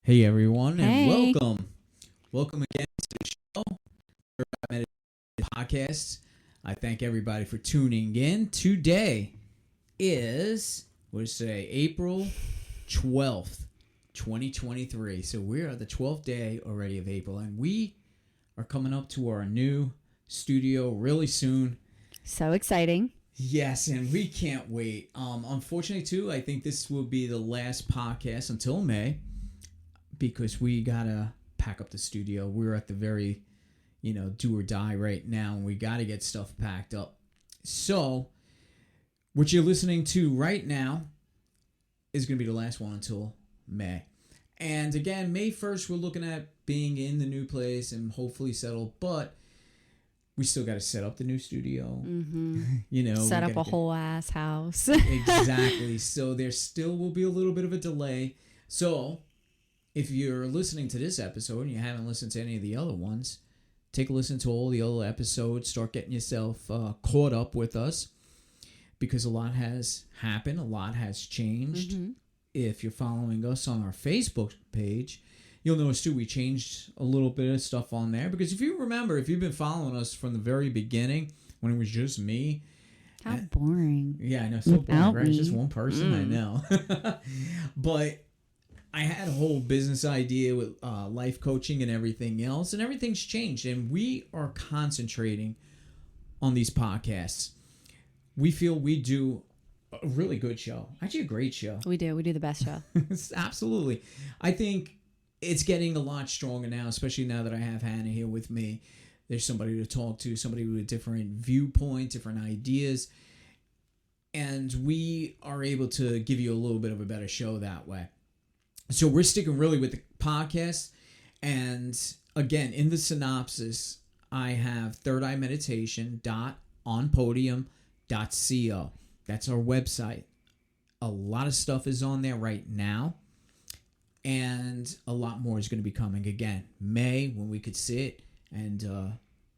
Hey everyone, and Hey. welcome again to the show, Third Eye Meditation Podcast. I thank everybody for tuning in. Today is April 12th, 2023. So we're at the 12th day already of April, and we are coming up to our new studio really soon. So exciting. Yes, and we can't wait. Unfortunately, too, I think this will be the last podcast until May, because we gotta pack up the studio. We're at the very, do or die right now, and we gotta get stuff packed up. So, what you're listening to right now is gonna be the last one until May. And again, May 1st, we're looking at being in the new place and hopefully settled, but we still gotta set up the new studio. Set up a whole ass house. Exactly. So there still will be a little bit of a delay. So if you're listening to this episode and you haven't listened to any of the other ones, take a listen to all the other episodes. Start getting yourself caught up with us, because a lot has happened. A lot has changed. If you're following us on our Facebook page, you'll notice too we changed a little bit of stuff on there. Because if you remember, if you've been following us from the very beginning, when it was just me. How boring. Yeah, I know. So boring, right? It's just me. one person, I know. But I had a whole business idea with life coaching and everything else, and everything's changed, and we are concentrating on these podcasts. We feel we do a really good show, actually a great show. We do the best show. Absolutely. I think it's getting a lot stronger now, especially now that I have Hannah here with me. There's somebody to talk to, somebody with different viewpoints, different ideas, and we are able to give you a little bit of a better show that way. So we're sticking really with the podcast. And again, in the synopsis, I have thirdeyemeditation.onpodium.co. That's our website. A lot of stuff is on there right now, and a lot more is going to be coming. Again, May, when we could sit and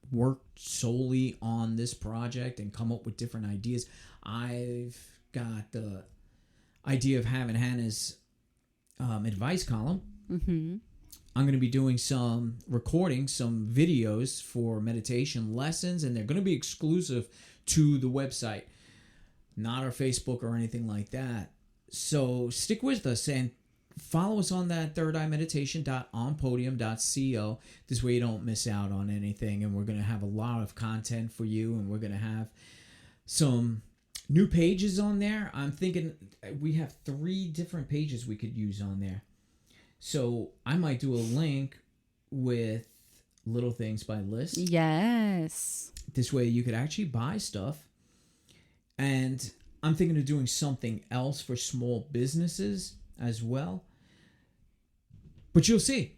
work solely on this project and come up with different ideas. I've got the idea of having Hannah's advice column. I'm going to be doing some videos for meditation lessons, and they're going to be exclusive to the website, not our Facebook or anything like that. So stick with us and follow us on that thirdeyemeditation.onpodium.co. This way you don't miss out on anything, and we're going to have a lot of content for you, and we're going to have some new pages on there. I'm thinking we have 3 different pages we could use on there. So I might do a link with Little Things by List. Yes. This way you could actually buy stuff. And I'm thinking of doing something else for small businesses as well. But you'll see.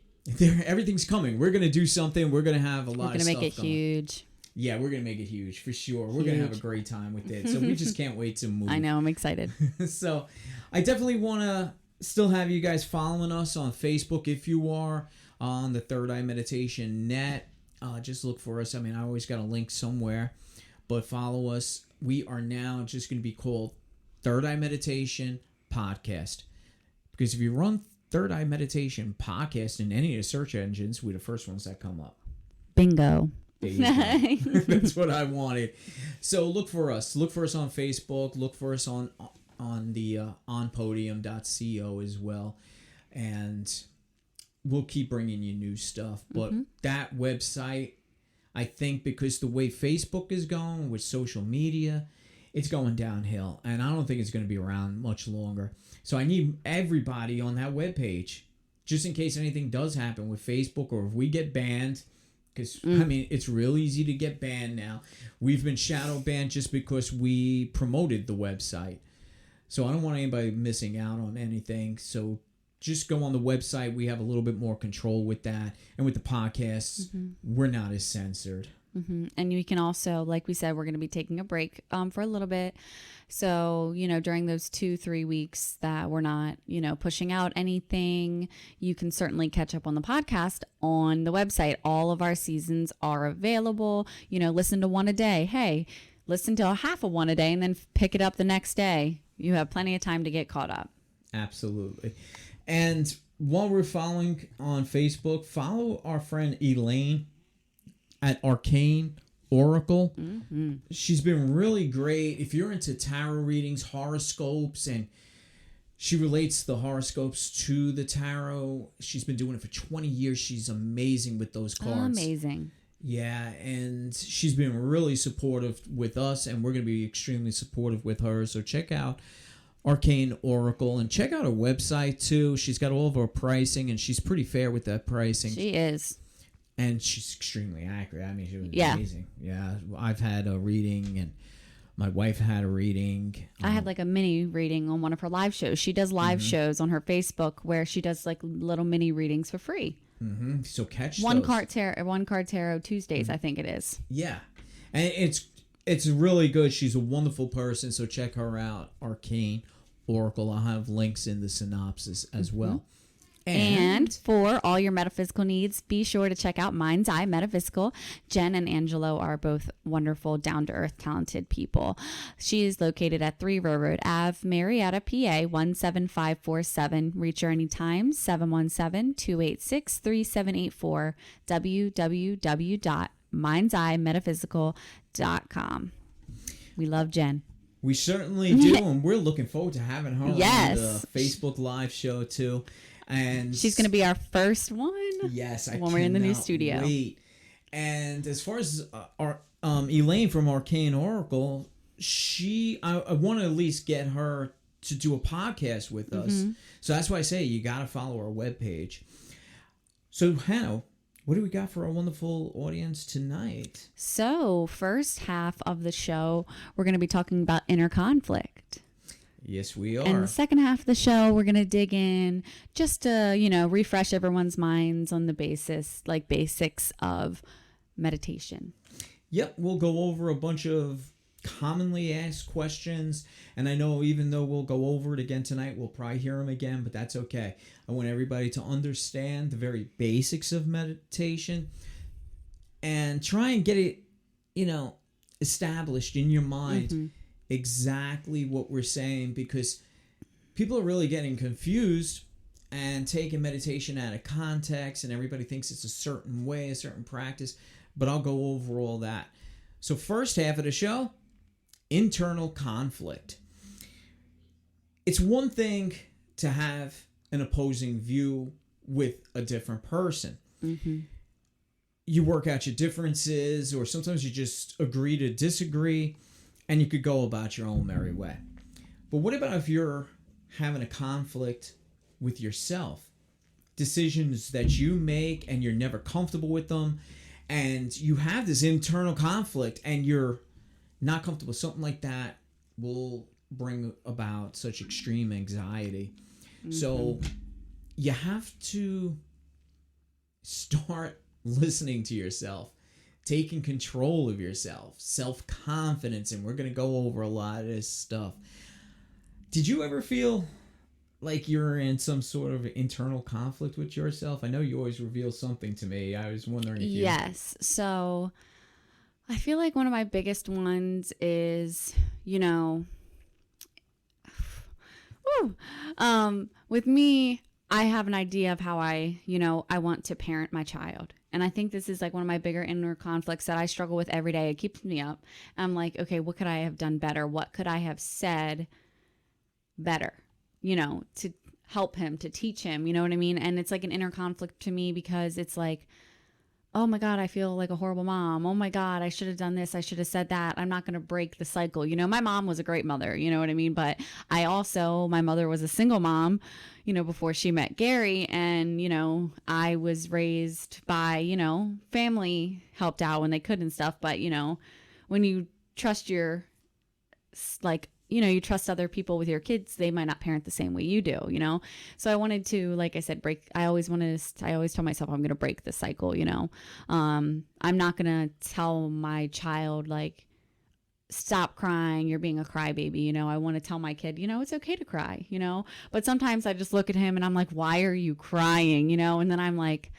Everything's coming. We're going to do something. We're going to have a lot of stuff. We're going to make it huge. Yeah, we're going to make it huge for sure. We're going to have a great time with it. So we just can't wait to move. I know. I'm excited. So I definitely want to still have you guys following us on Facebook. If you are on the Third Eye Meditation net, just look for us. I mean, I always got a link somewhere, but follow us. We are now just going to be called Third Eye Meditation Podcast. Because if you run Third Eye Meditation Podcast in any of the search engines, we're the first ones that come up. Bingo. That's what I wanted. So look for us. Look for us on Facebook. Look for us on the onpodium.co as well. And we'll keep bringing you new stuff. But that website, I think, because the way Facebook is going with social media, it's going downhill. And I don't think it's going to be around much longer. So I need everybody on that webpage, just in case anything does happen with Facebook, or if we get banned. Because, I mean, it's real easy to get banned now. We've been shadow banned just because we promoted the website. So I don't want anybody missing out on anything. So just go on the website. We have a little bit more control with that. And with the podcasts, we're not as censored. And you can also, like we said, we're going to be taking a break for a little bit. So, during those 2-3 weeks that we're not, pushing out anything, you can certainly catch up on the podcast on the website. All of our seasons are available. Listen to one a day. Hey, listen to a half of one a day and then pick it up the next day. You have plenty of time to get caught up. Absolutely. And while we're following on Facebook, follow our friend Elaine at Arcane Oracle. Mm-hmm. She's been really great. If you're into tarot readings, horoscopes, and she relates the horoscopes to the tarot, she's been doing it for 20 years. She's amazing with those cards. Amazing. Yeah, and she's been really supportive with us, and we're going to be extremely supportive with her. So check out Arcane Oracle, and check out her website too. She's got all of her pricing, and she's pretty fair with that pricing. She is. And she's extremely accurate. I mean, she was Yeah. amazing. Yeah, I've had a reading, and my wife had a reading. I had like a mini reading on one of her live shows. She does live shows on her Facebook where she does like little mini readings for free. Mm-hmm. So catch One those. card tarot Tuesdays, I think it is. Yeah, and it's really good. She's a wonderful person. So check her out, Arcane Oracle. I'll have links in the synopsis as well. And for all your metaphysical needs, be sure to check out Mind's Eye Metaphysical. Jen and Angelo are both wonderful, down-to-earth, talented people. She is located at 3 Railroad Ave, Marietta, PA, 17547. Reach her anytime, 717-286-3784, www.mindseyemetaphysical.com. We love Jen. We certainly do, and we're looking forward to having her Yes. on the Facebook Live show too. And She's going to be our first one. yes, I when we're in the new cannot studio. Wait. And as far as our Elaine from Arcane Oracle, I want to at least get her to do a podcast with us. So that's why I say you got to follow our webpage. So Hannah, what do we got for our wonderful audience tonight? So, first half of the show, we're going to be talking about inner conflict. Yes, we are. And the second half of the show, we're going to dig in just to, refresh everyone's minds on the basics of meditation. Yep, we'll go over a bunch of commonly asked questions. And I know even though we'll go over it again tonight, we'll probably hear them again, but that's okay. I want everybody to understand the very basics of meditation and try and get it, established in your mind exactly what we're saying, because people are really getting confused and taking meditation out of context, and everybody thinks it's a certain way, a certain practice, but I'll go over all that. So first half of the show, internal conflict. It's one thing to have an opposing view with a different person. You work out your differences, or sometimes you just agree to disagree, and you could go about your own merry way. But what about if you're having a conflict with yourself? Decisions that you make and you're never comfortable with them, and you have this internal conflict and you're not comfortable. Something like that will bring about such extreme anxiety. So you have to start listening to yourself, taking control of yourself, self-confidence, and we're going to go over a lot of this stuff. Did you ever feel like you're in some sort of internal conflict with yourself? I know you always reveal something to me. I was wondering if you... Yes. So I feel like one of my biggest ones is, with me, I have an idea of how I want to parent my child. And I think this is like one of my bigger inner conflicts that I struggle with every day. It keeps me up. I'm like, okay, what could I have done better? What could I have said better, to help him, to teach him, you know what I mean? And it's like an inner conflict to me, because it's like, oh my God, I feel like a horrible mom. Oh my God, I should have done this. I should have said that. I'm not going to break the cycle. My mom was a great mother, you know what I mean? But my mother was a single mom, before she met Gary. And, I was raised by, family helped out when they could and stuff. But, when you trust you trust other people with your kids, they might not parent the same way you do, So I wanted to, like I said, I always tell myself I'm going to break the cycle, I'm not going to tell my child, like, stop crying, you're being a crybaby, I want to tell my kid, it's okay to cry, but sometimes I just look at him and I'm like, why are you crying, and then I'm like,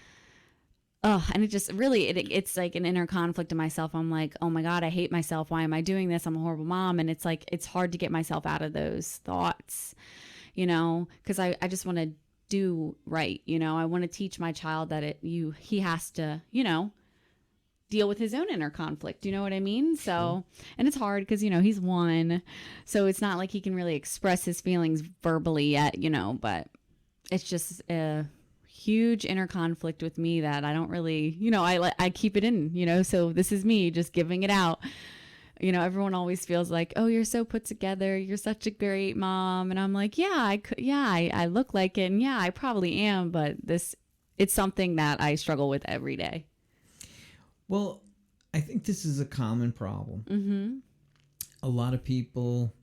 oh, and it just really, it's like an inner conflict in myself. I'm like, oh my God, I hate myself. Why am I doing this? I'm a horrible mom. And it's like, it's hard to get myself out of those thoughts, because I just want to do right. You know, I want to teach my child that he has to, you know, deal with his own inner conflict. You know what I mean? So, and it's hard because, you know, he's one. So it's not like he can really express his feelings verbally yet, you know, but it's just a huge inner conflict with me that I don't really, you know, I keep it in, you know, so this is me just giving it out. You know, everyone always feels like, oh, you're so put together. You're such a great mom. And I'm like, I look like it. And yeah, I probably am. But it's something that I struggle with every day. Well, I think this is a common problem. Mm-hmm. A lot of people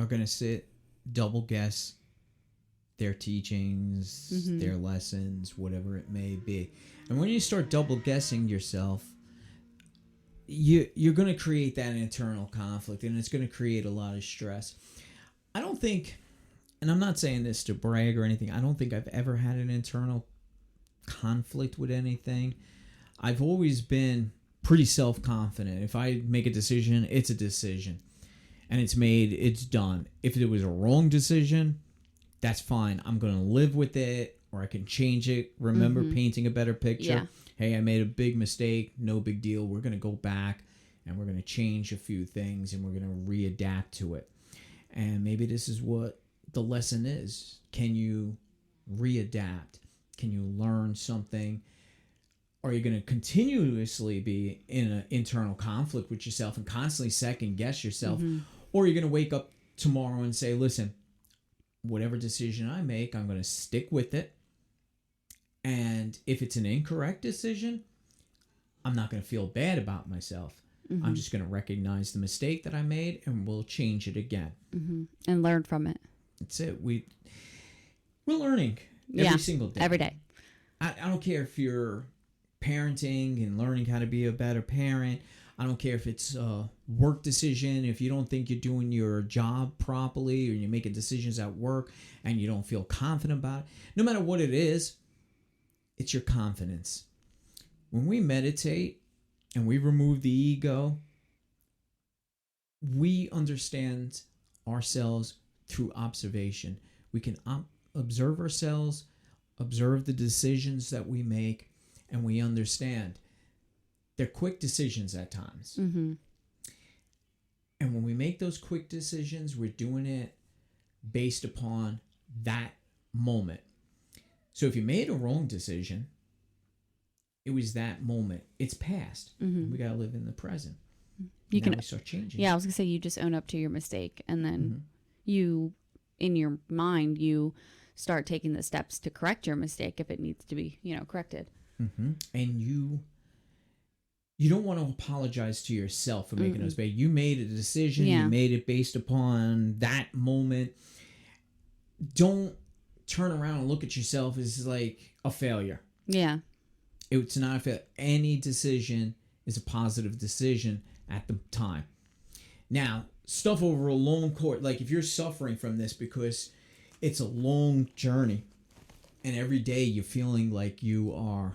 are going to double guess their teachings, Mm-hmm. their lessons, whatever it may be. And when you start double guessing yourself, you're going to create that internal conflict, and it's going to create a lot of stress. I don't think, and I'm not saying this to brag or anything, I don't think I've ever had an internal conflict with anything. I've always been pretty self-confident. If I make a decision, it's a decision. And it's made, it's done. If it was a wrong decision, that's fine. I'm going to live with it, or I can change it. Remember painting a better picture. Yeah. Hey, I made a big mistake. No big deal. We're going to go back and we're going to change a few things and we're going to readapt to it. And maybe this is what the lesson is. Can you readapt? Can you learn something? Are you going to continuously be in an internal conflict with yourself and constantly second guess yourself? Or are you going to wake up tomorrow and say, listen, whatever decision I make, I'm going to stick with it. And if it's an incorrect decision, I'm not going to feel bad about myself. I'm just going to recognize the mistake that I made and we'll change it again. And learn from it. That's it. We're learning every single day. Every day. I don't care if you're parenting and learning how to be a better parent. I don't care if it's a work decision. If you don't think you're doing your job properly, or you're making decisions at work and you don't feel confident about it, no matter what it is, it's your confidence. When we meditate and we remove the ego, we understand ourselves through observation. We can observe ourselves, observe the decisions that we make, and we understand they're quick decisions at times. And when we make those quick decisions, we're doing it based upon that moment. So if you made a wrong decision, it was that moment. It's past. We got to live in the present. We start changing. Yeah, I was going to say, you just own up to your mistake. And then you, in your mind, you start taking the steps to correct your mistake if it needs to be, you know, corrected. And you don't want to apologize to yourself for making those bad. You made a decision. You made it based upon that moment. Don't turn around and look at yourself as like a failure. Yeah. It's not a failure. Any decision is a positive decision at the time. Now, stuff over a long course, like if you're suffering from this because it's a long journey and every day you're feeling like you are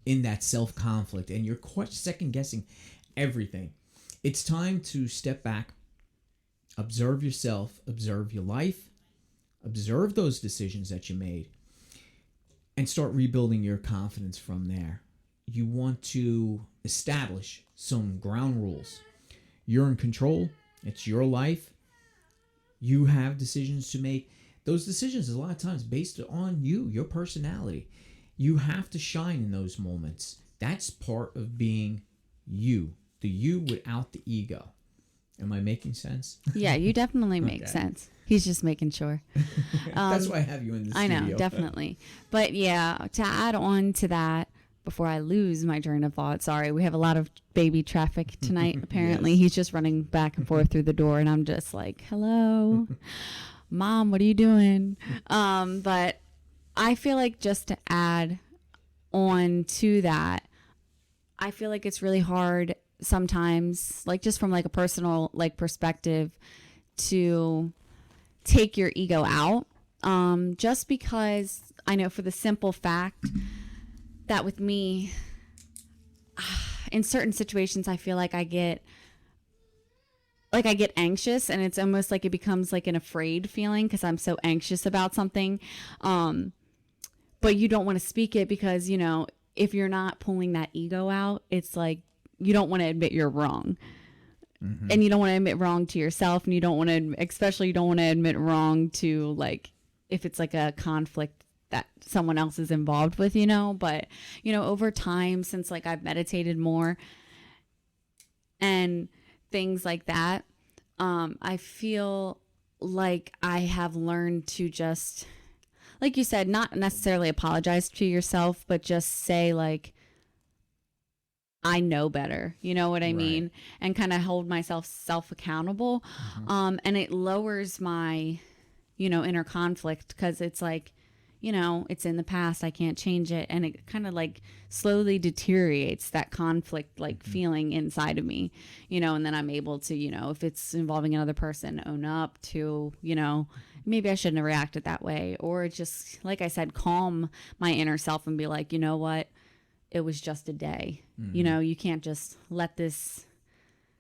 in that self-conflict and you're second-guessing everything, it's time to step back, observe yourself, observe your life, observe those decisions that you made, and start rebuilding your confidence from there. You want to establish some ground rules. You're in control. It's your life. You have decisions to make. Those decisions, a lot of times, based on you, your personality. You have to shine in those moments. That's part of being you. The you without the ego. Am I making sense? Yeah, you definitely make sense. He's just making sure. That's why I have you in the studio. I know, definitely. But yeah, to add on to that, before I lose my train of thought, sorry, we have a lot of baby traffic tonight, apparently. He's just running back and forth through the door, and I'm just like, hello, Mom, what are you doing? But I feel like just to add on to that, I feel like it's really hard sometimes, like just from like a personal like perspective, to take your ego out, just because I know for the simple fact that with me, in certain situations, I feel like I get anxious, and it's almost like it becomes like an afraid feeling because I'm so anxious about something. but you don't want to speak it because, you know, if you're not pulling that ego out, it's like you don't want to admit you're wrong. Mm-hmm. And you don't want to admit wrong to yourself, and you don't want to, especially you don't want to admit wrong to, like, if it's like a conflict that someone else is involved with, you know. But, you know, over time, since like I've meditated more and things like that, I feel like I have learned to just, like you said, not necessarily apologize to yourself, but just say, like, I know better, you know what I mean? And kind of hold myself self-accountable. Mm-hmm. And it lowers my, you know, inner conflict, because it's like, you know, it's in the past, I can't change it. And it kind of like slowly deteriorates that conflict, like mm-hmm. feeling inside of me, you know, and then I'm able to, you know, if it's involving another person, own up to, you know, maybe I shouldn't have reacted that way. Or just, like I said, calm my inner self and be like, you know what? It was just a day. Mm-hmm. You know, you can't just let this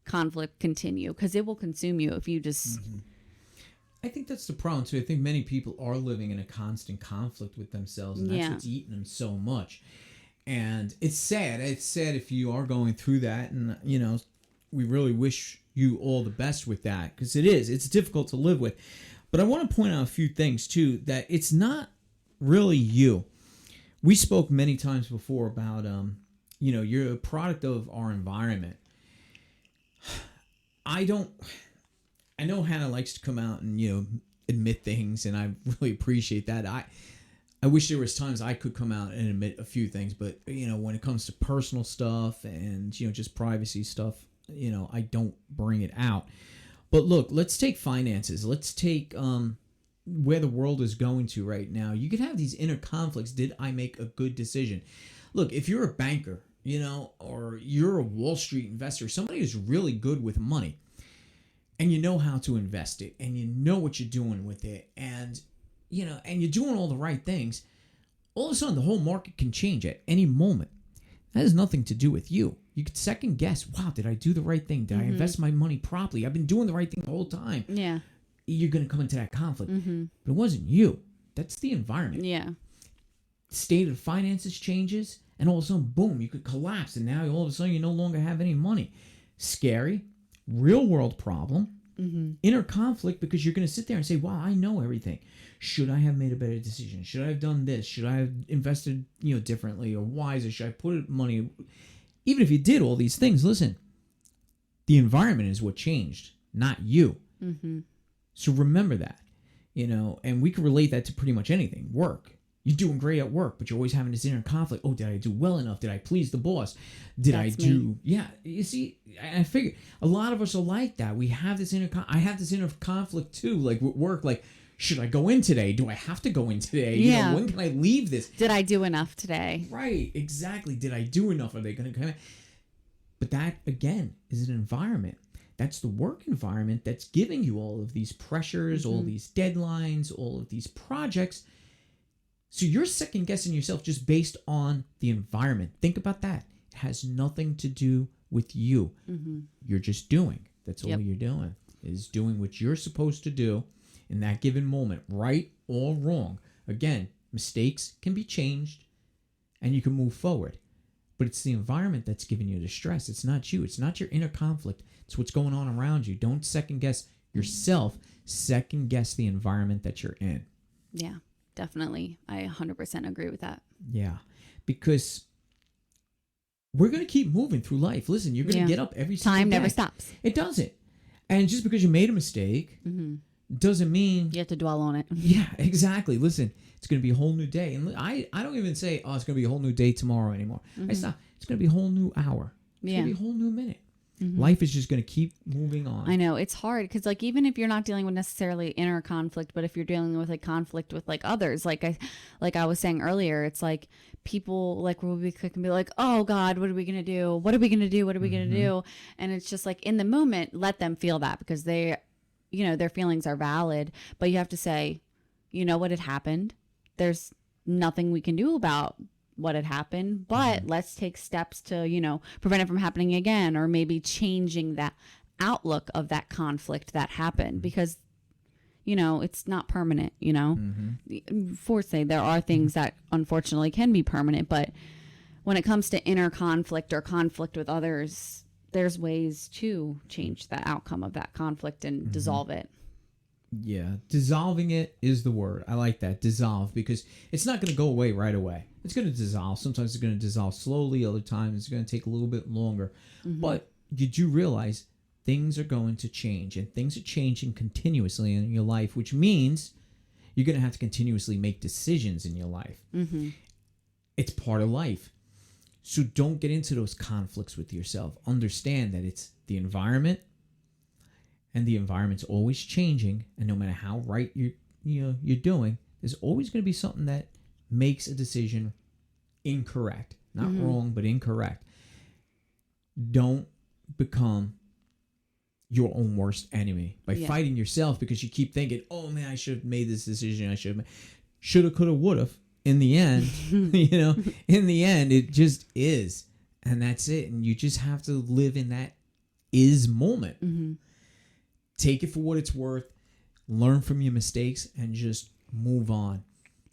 conflict continue, because it will consume you if you just... Mm-hmm. I think that's the problem, too. I think many people are living in a constant conflict with themselves, and that's what's eating them so much. And it's sad. It's sad if you are going through that, and, you know, we really wish you all the best with that, because it is. It's difficult to live with. But I want to point out a few things, too, that it's not really you. We spoke many times before about, you know, you're a product of our environment. I know Hannah likes to come out and, you know, admit things, and I really appreciate that. I wish there was times I could come out and admit a few things, but, you know, when it comes to personal stuff and, you know, just privacy stuff, you know, I don't bring it out. But look, let's take finances. Let's take where the world is going to right now. You could have these inner conflicts. Did I make a good decision? Look, if you're a banker, you know, or you're a Wall Street investor, somebody who's really good with money, and you know how to invest it, and you know what you're doing with it, and, you know, and you're doing all the right things, all of a sudden the whole market can change at any moment. That has nothing to do with you. You could second guess, wow, did I do the right thing? Did I invest my money properly? I've been doing the right thing the whole time. Yeah. You're going to come into that conflict. Mm-hmm. But it wasn't you. That's the environment. Yeah. State of finances changes, and all of a sudden, boom, you could collapse, and now all of a sudden you no longer have any money. Scary, real world problem, inner conflict, because you're going to sit there and say, wow, I know everything. Should I have made a better decision? Should I have done this? Should I have invested, you know, differently or wiser? Should I put money? Even if you did all these things, listen, the environment is what changed, not you. Mm-hmm. So remember that, you know, and we can relate that to pretty much anything. Work. You're doing great at work, but you're always having this inner conflict. Oh, did I do well enough? Did I please the boss? That's me. Yeah, you see, I figure a lot of us are like that. We have this I have this inner conflict too, like with work, like, should I go in today? Do I have to go in today? Yeah. You know, when can I leave this? Did I do enough today? Right, exactly. Did I do enough? Are they going to come in? But that, again, is an environment. That's the work environment that's giving you all of these pressures, all these deadlines, all of these projects. So you're second guessing yourself just based on the environment. Think about that. It has nothing to do with you. Mm-hmm. You're just doing. That's all you're doing, is doing what you're supposed to do in that given moment, right or wrong. Again, mistakes can be changed and you can move forward. But it's the environment that's giving you the stress. It's not you. It's not your inner conflict. It's what's going on around you. Don't second guess yourself. Second guess the environment that you're in. Yeah, definitely. I 100% agree with that. Yeah, because we're going to keep moving through life. Listen, you're going to get up every single day. Time never stops. It doesn't. And just because you made a mistake doesn't mean... You have to dwell on it. Yeah, exactly. Listen, it's going to be a whole new day. And I don't even say, oh, it's going to be a whole new day tomorrow anymore. I stop. It's going to be a whole new hour. It's going to be a whole new minute. Life is just going to keep moving on. I know. It's hard because, like, even if you're not dealing with necessarily inner conflict, but if you're dealing with a conflict with, like, others, like I was saying earlier, it's like people, like, will be quick and be like, oh, God, what are we going to do? What are we going to do? What are we going to do? And it's just like, in the moment, let them feel that, because they, you know, their feelings are valid. But you have to say, you know what had happened? There's nothing we can do about what had happened, but let's take steps to, you know, prevent it from happening again, or maybe changing that outlook of that conflict that happened, because, it's not permanent, Fortunately, there are things that unfortunately can be permanent, but when it comes to inner conflict or conflict with others, there's ways to change the outcome of that conflict and dissolve it. Yeah, dissolving it is the word. I like that, dissolve, because it's not going to go away right away. It's going to dissolve. Sometimes it's going to dissolve slowly. Other times it's going to take a little bit longer. But did you realize things are going to change, and things are changing continuously in your life, which means you're going to have to continuously make decisions in your life. It's part of life. So don't get into those conflicts with yourself. Understand that it's the environment, and the environment's always changing, and no matter how right you're doing, there's always going to be something that makes a decision incorrect. Not wrong, but incorrect. Don't become your own worst enemy by fighting yourself because you keep thinking, oh man, I should have made this decision. I should have shoulda, coulda, woulda. In the end, in the end, it just is. And that's it. And you just have to live in that is moment. Take it for what it's worth. Learn from your mistakes and just move on.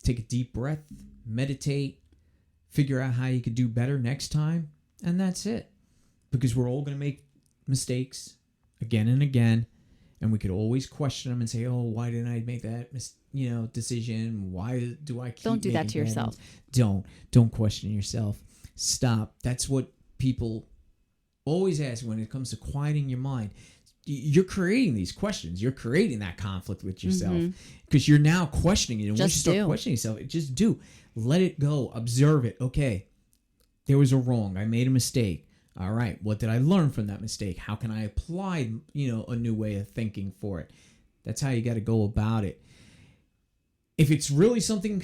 Take a deep breath. Meditate. Figure out how you could do better next time. And that's it. Because we're all going to make mistakes again and again. And we could always question them and say, oh, why didn't I make that decision? Why do I keep Don't do that to yourself. Don't question yourself. Stop. That's what people always ask when it comes to quieting your mind. You're creating these questions. You're creating that conflict with yourself because you're now questioning it. And once you start questioning yourself, just do. Let it go. Observe it. Okay, there was a wrong. I made a mistake. All right, what did I learn from that mistake? How can I apply, a new way of thinking for it? That's how you got to go about it. If it's really something,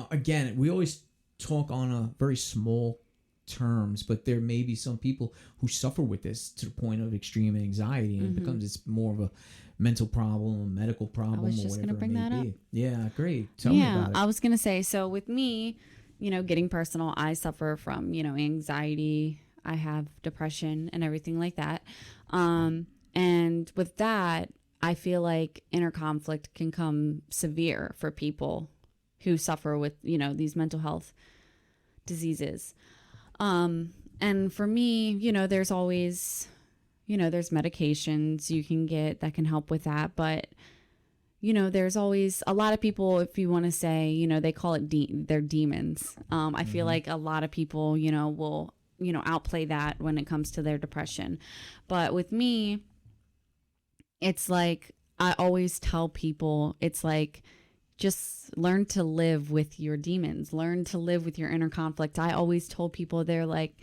again, we always talk on a very small terms, but there may be some people who suffer with this to the point of extreme anxiety, and it becomes more of a mental problem, a medical problem, I was just going to bring that up. Yeah, great. Tell me about it. I was going to say, so with me, getting personal, I suffer from, anxiety. I have depression and everything like that. And with that, I feel like inner conflict can come severe for people who suffer with, these mental health diseases. And for me, there's always, there's medications you can get that can help with that. But, there's always a lot of people, if you want to say, they call it they're demons. I feel like a lot of people, will, outplay that when it comes to their depression. But with me, it's like, I always tell people, it's like, just learn to live with your demons, learn to live with your inner conflict. I always told people, they're like,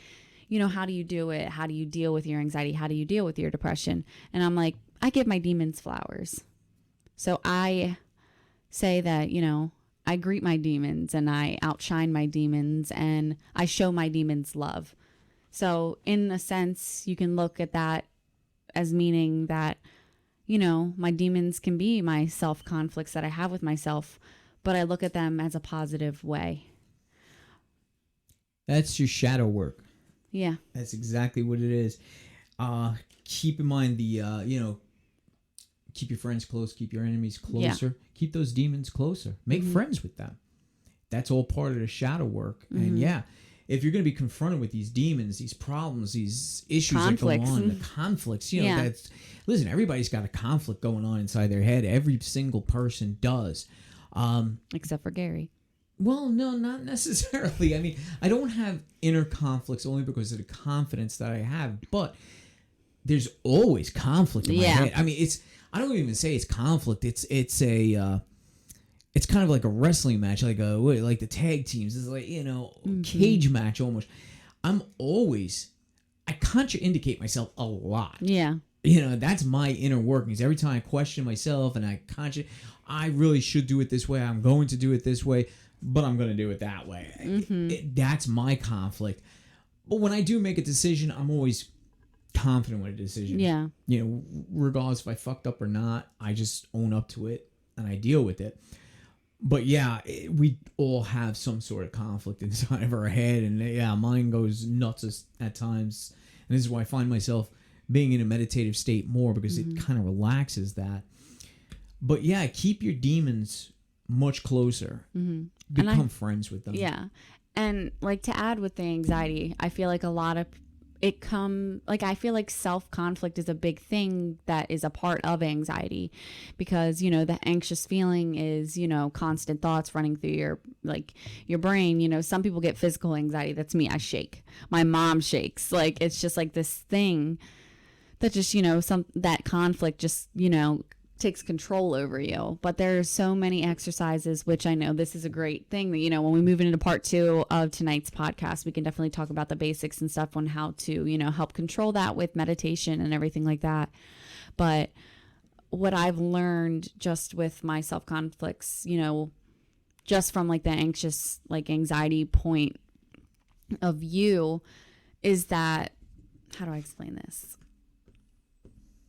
how do you do it? How do you deal with your anxiety? How do you deal with your depression? And I'm like, I give my demons flowers. So I say that, I greet my demons and I outshine my demons and I show my demons love. So in a sense, you can look at that as meaning that, my demons can be my self-conflicts that I have with myself, but I look at them as a positive way. That's your shadow work. Yeah. That's exactly what it is. Keep in mind keep your friends close, keep your enemies closer. Yeah. Keep those demons closer. Make friends with them. That's all part of the shadow work. And if you're going to be confronted with these demons, these problems, these issues conflicts. That go on, the conflicts, that's, listen, everybody's got a conflict going on inside their head. Every single person does. Except for Gary. Well, no, not necessarily. I mean, I don't have inner conflicts only because of the confidence that I have, but there's always conflict in my head. I mean, I don't even say it's conflict. It's kind of like a wrestling match, like the tag teams. It's like, cage match almost. I contraindicate myself a lot. Yeah. That's my inner workings. Every time I question myself and I really should do it this way. I'm going to do it this way, but I'm going to do it that way. That's my conflict. But when I do make a decision, I'm always confident with a decision. Yeah. Regardless if I fucked up or not, I just own up to it and I deal with it. But we all have some sort of conflict inside of our head, and mine goes nuts at times. And this is why I find myself being in a meditative state more, because it kind of relaxes that. But yeah, keep your demons much closer. Become friends with them. Yeah. And like to add with the anxiety, I feel like a lot of I feel like self-conflict is a big thing that is a part of anxiety, because, you know, the anxious feeling is, you know, constant thoughts running through your brain. You know, some people get physical anxiety. That's me. I shake. My mom shakes. Like, it's just like this thing that just, you know, that conflict just, you know, takes control over you. But there's so many exercises, which I know this is a great thing that, you know, when we move into part 2 of tonight's podcast, we can definitely talk about the basics and stuff on how to, you know, help control that with meditation and everything like that. But what I've learned just with my self-conflicts, you know, just from like the anxious, like anxiety point of view, is that, how do I explain this?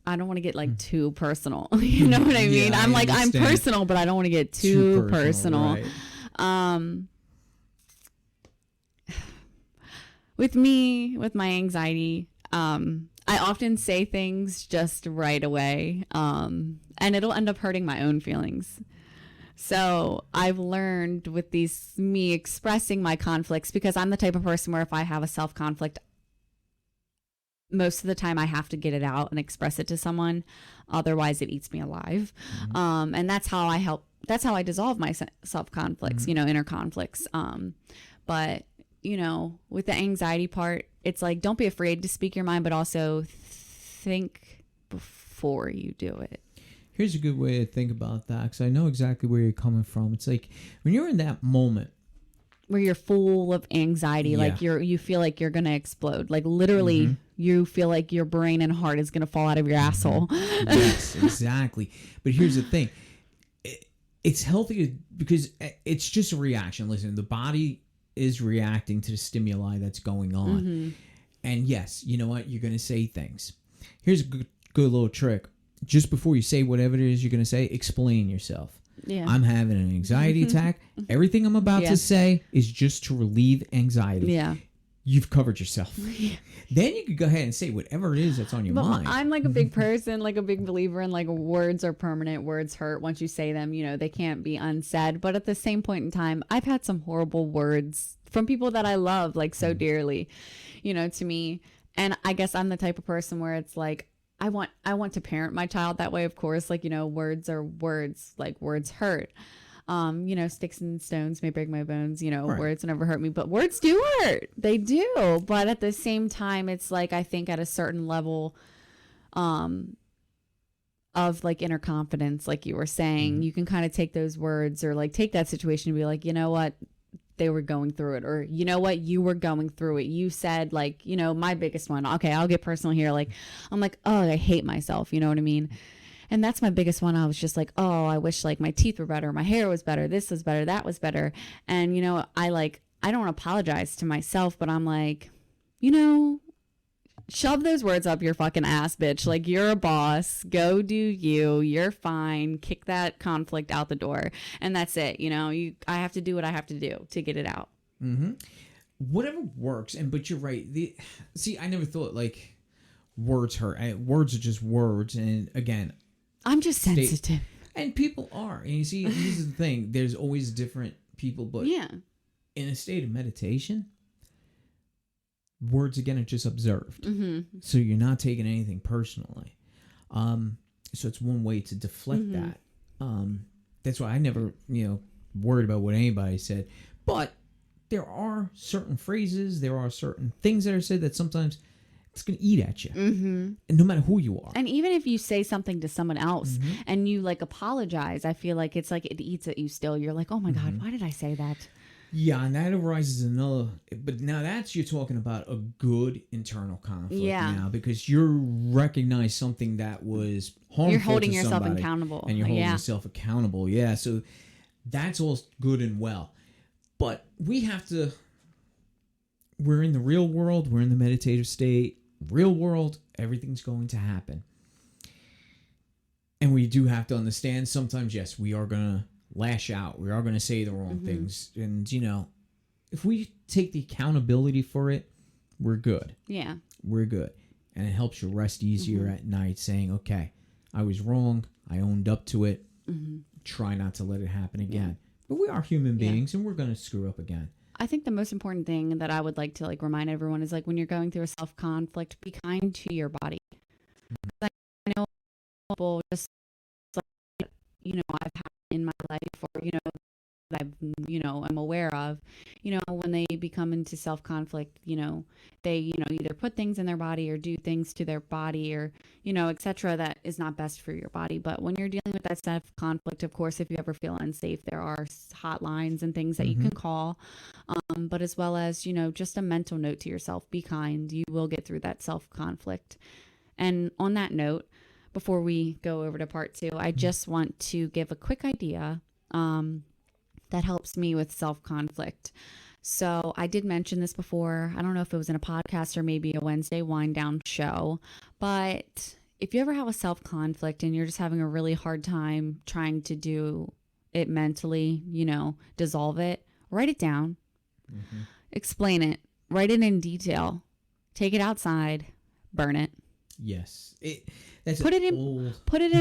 I don't want to get like too personal. You know what I mean? I'm personal, but I don't want to get too personal. Right. With me, with my anxiety, I often say things just right away. And it'll end up hurting my own feelings. So I've learned with me expressing my conflicts, because I'm the type of person where if I have a self-conflict, most of the time I have to get it out and express it to someone. Otherwise it eats me alive. And that's how I dissolve my self-conflicts, you know, inner conflicts. But, you know, with the anxiety part, it's like, don't be afraid to speak your mind, but also think before you do it. Here's a good way to think about that, because I know exactly where you're coming from. It's like when you're in that moment where you're full of anxiety, like you feel like you're gonna explode, like literally you feel like your brain and heart is gonna fall out of your asshole. Yes, exactly. But here's the thing, it's healthy because it's just a reaction. Listen, the body is reacting to the stimuli that's going on. And yes, you know what, you're gonna say things. Here's a good little trick. Just before you say whatever it is you're gonna say, explain yourself. Yeah. I'm having an anxiety attack. Everything I'm about to say is just to relieve anxiety. Yeah. You've covered yourself. Then you could go ahead and say whatever it is that's on your mind. I'm like a big person, like a big believer in like words are permanent. Words hurt. Once you say them, you know, they can't be unsaid. But at the same point in time, I've had some horrible words from people that I love like so dearly, you know, to me. And I guess I'm the type of person where it's like, I want to parent my child that way, of course, like, you know, words are words, like words hurt. You know, sticks and stones may break my bones, you know, words never hurt me, but words do hurt. They do. But at the same time, it's like, I think at a certain level, of like inner confidence, like you were saying, you can kind of take those words or like take that situation and be like, you know what? They were going through it, or you know what, you were going through it. You said, like, you know, my biggest one, okay, I'll get personal here, like I'm like, oh, I hate myself, you know what I mean? And that's my biggest one. I was just like, oh, I wish like my teeth were better, my hair was better, this was better, that was better. And you know, I don't apologize to myself, but I'm like, you know, shove those words up your fucking ass, bitch. Like, you're a boss. Go do you. You're fine. Kick that conflict out the door. And that's it. You know, I have to do what I have to do to get it out. Whatever works. But you're right. See, I never thought like words hurt. Words are just words. And again, I'm just sensitive. And people are. And you see, this is the thing. There's always different people. But in a state of meditation, words again are just observed, so you're not taking anything personally. So it's one way to deflect that. That's why I never, you know, worried about what anybody said. But there are certain phrases, there are certain things that are said that sometimes it's going to eat at you, and no matter who you are. And even if you say something to someone else and you like apologize, I feel like it's like it eats at you still. You're like, oh my God, why did I say that? Yeah, and that arises another, but now that's, you're talking about a good internal conflict now, because you recognize something that was harmful. You're holding to yourself somebody, accountable. and you're holding yourself accountable. Yeah, so that's all good and well. But we have to, we're in the real world, we're in the meditative state, real world, everything's going to happen. And we do have to understand sometimes, yes, we are going to lash out. We are going to say the wrong things. And, you know, if we take the accountability for it, we're good. Yeah. We're good. And it helps you rest easier at night saying, okay, I was wrong. I owned up to it. try not to let it happen again. But we are human beings, and we're going to screw up again. I think the most important thing that I would like to like remind everyone is like when you're going through a self conflict, be kind to your body. Like, I know people just like, I've had in my life, or that I'm aware of, when they become into self conflict, they either put things in their body or do things to their body, or etc., that is not best for your body. But when you're dealing with that self conflict, of course, if you ever feel unsafe, there are hotlines and things that you can call, but as well as just a mental note to yourself: be kind. You will get through that self conflict. And on that note, before we go over to part 2, I just want to give a quick idea that helps me with self-conflict. So I did mention this before. I don't know if it was in a podcast or maybe a Wednesday wind down show, but if you ever have a self-conflict and you're just having a really hard time trying to do it mentally, dissolve it, write it down, explain it, write it in detail, take it outside, burn it. Yes. That's put it in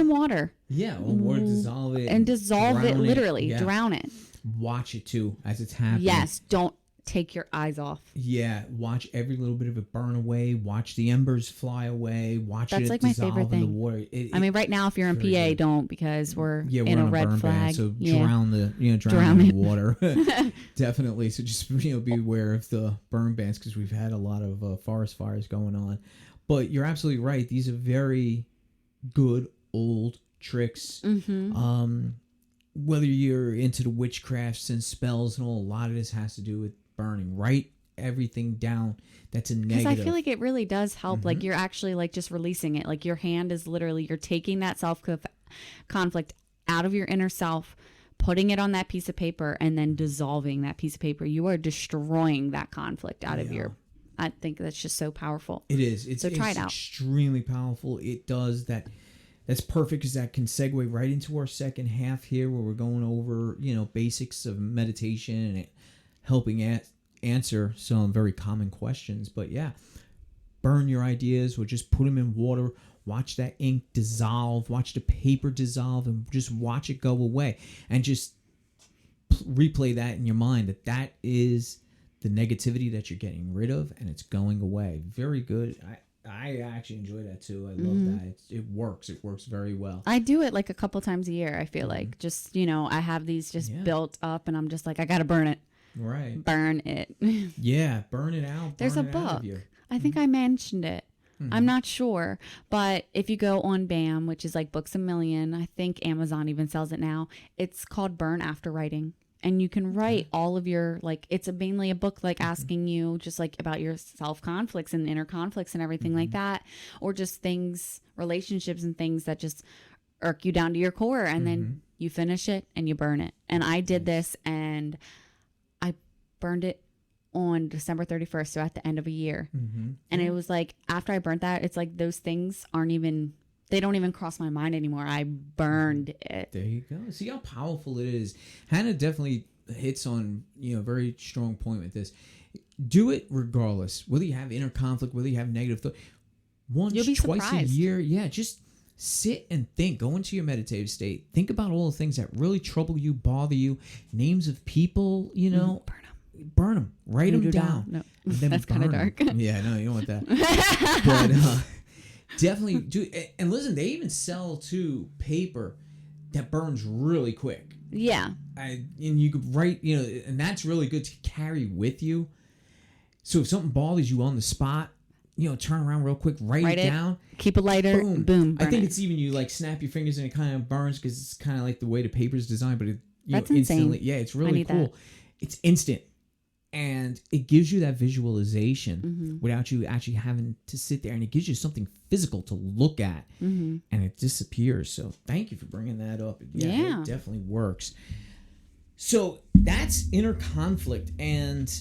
water. Yeah, water, dissolve it. And dissolve it, literally. Yeah. Drown it. Watch it too as it's happening. Yes, don't take your eyes off. Yeah, watch every little bit of it burn away. Watch the embers fly away. Watch That's it like dissolve my favorite in the thing. water. I mean, right now, if you're in PA, good. don't, because we're in on a red burn flag. ban, so yeah. drown Drown in it. the water. Definitely. So just be aware of the burn bans, because we've had a lot of forest fires going on. But you're absolutely right. These are very good old tricks. Whether you're into the witchcrafts and spells and all, a lot of this has to do with burning. Write everything down that's a negative. Because I feel like it really does help. Like you're actually like just releasing it. Like your hand is literally, you're taking that self-conflict out of your inner self, putting it on that piece of paper, and then dissolving that piece of paper. You are destroying that conflict out of your... I think that's just so powerful. It is. So try it out. Extremely powerful. It does that. That's perfect, because that can segue right into our second half here, where we're going over, basics of meditation and helping answer some very common questions. But yeah, burn your ideas, or just put them in water. Watch that ink dissolve. Watch the paper dissolve, and just watch it go away. And just replay that in your mind, that is the negativity that you're getting rid of, and it's going away. Very good. I actually enjoy that too. I love that. It works. It works very well. I do it like a couple times a year. I feel like just, I have these just built up, and I'm just like, I got to burn it. Right. Burn it. Yeah. Burn it out. There's a book. I think I mentioned it. I'm not sure. But if you go on BAM, which is like Books A Million, I think Amazon even sells it now. It's called Burn After Writing. And you can write all of your, like, it's mainly a book, like, asking you just, like, about your self-conflicts and inner conflicts and everything like that. Or just things, relationships and things that just irk you down to your core. And then you finish it and you burn it. And I did this, and I burned it on December 31st, so at the end of a year. And it was like, after I burnt that, it's like those things they don't even cross my mind anymore. I burned it. There you go. See how powerful it is. Hannah definitely hits on, a very strong point with this. Do it regardless, whether you have inner conflict, whether you have negative thought. Twice surprised. a year. Yeah, just sit and think. Go into your meditative state. Think about all the things that really trouble you, bother you. Names of people, Burn them. Write them down. No, that's kind of dark. Yeah, no, you don't want that. But definitely do. And listen, they even sell paper that burns really quick. Yeah. And you could write, and that's really good to carry with you. So if something bothers you on the spot, turn around real quick, write it down. Keep a lighter. Boom. I think it's even you like snap your fingers and it kind of burns, because it's kind of like the way the paper is designed. But that's instantly, insane. yeah, it's really cool. That. It's instant. And it gives you that visualization without you actually having to sit there, and it gives you something physical to look at, and it disappears. So thank you for bringing that up. Yeah, it definitely works. So that's inner conflict. And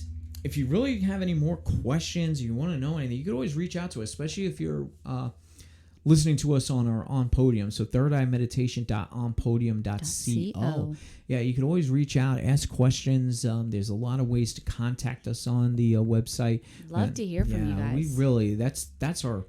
if you really have any more questions, or you want to know anything, you could always reach out to us, especially if you're listening to us on our On Podium. So thirdeyemeditation.onpodium.co. Yeah, you can always reach out, ask questions. There's a lot of ways to contact us on the website. Love to hear from you guys. We really, that's our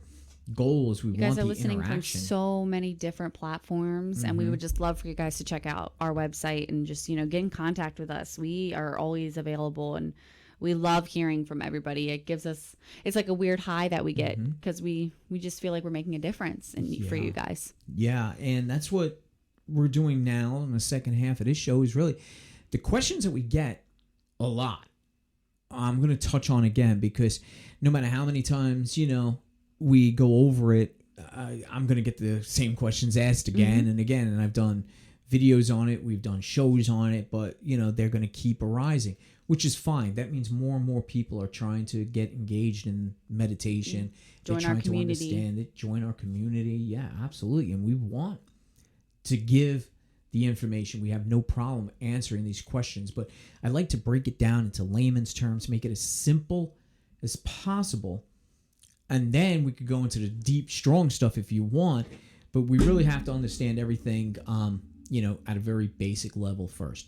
goals. We You guys want are the listening from interaction. so many different platforms, and we would just love for you guys to check out our website and just, get in contact with us. We are always available, and we love hearing from everybody. It gives us, it's like a weird high that we get because we just feel like we're making a difference for you guys. Yeah, and that's what we're doing now in the second half of this show is really the questions that we get a lot. I'm going to touch on again because no matter how many times, we go over it, I'm going to get the same questions asked again and again. And I've done videos on it. We've done shows on it, but they're going to keep arising, which is fine. That means more and more people are trying to get engaged in meditation. Join They're our trying to community. understand it. Join our community. Yeah, absolutely. And we want to give the information. We have no problem answering these questions, but I'd like to break it down into layman's terms, make it as simple as possible. And then we could go into the deep, strong stuff if you want, but we really have to understand everything, at a very basic level first.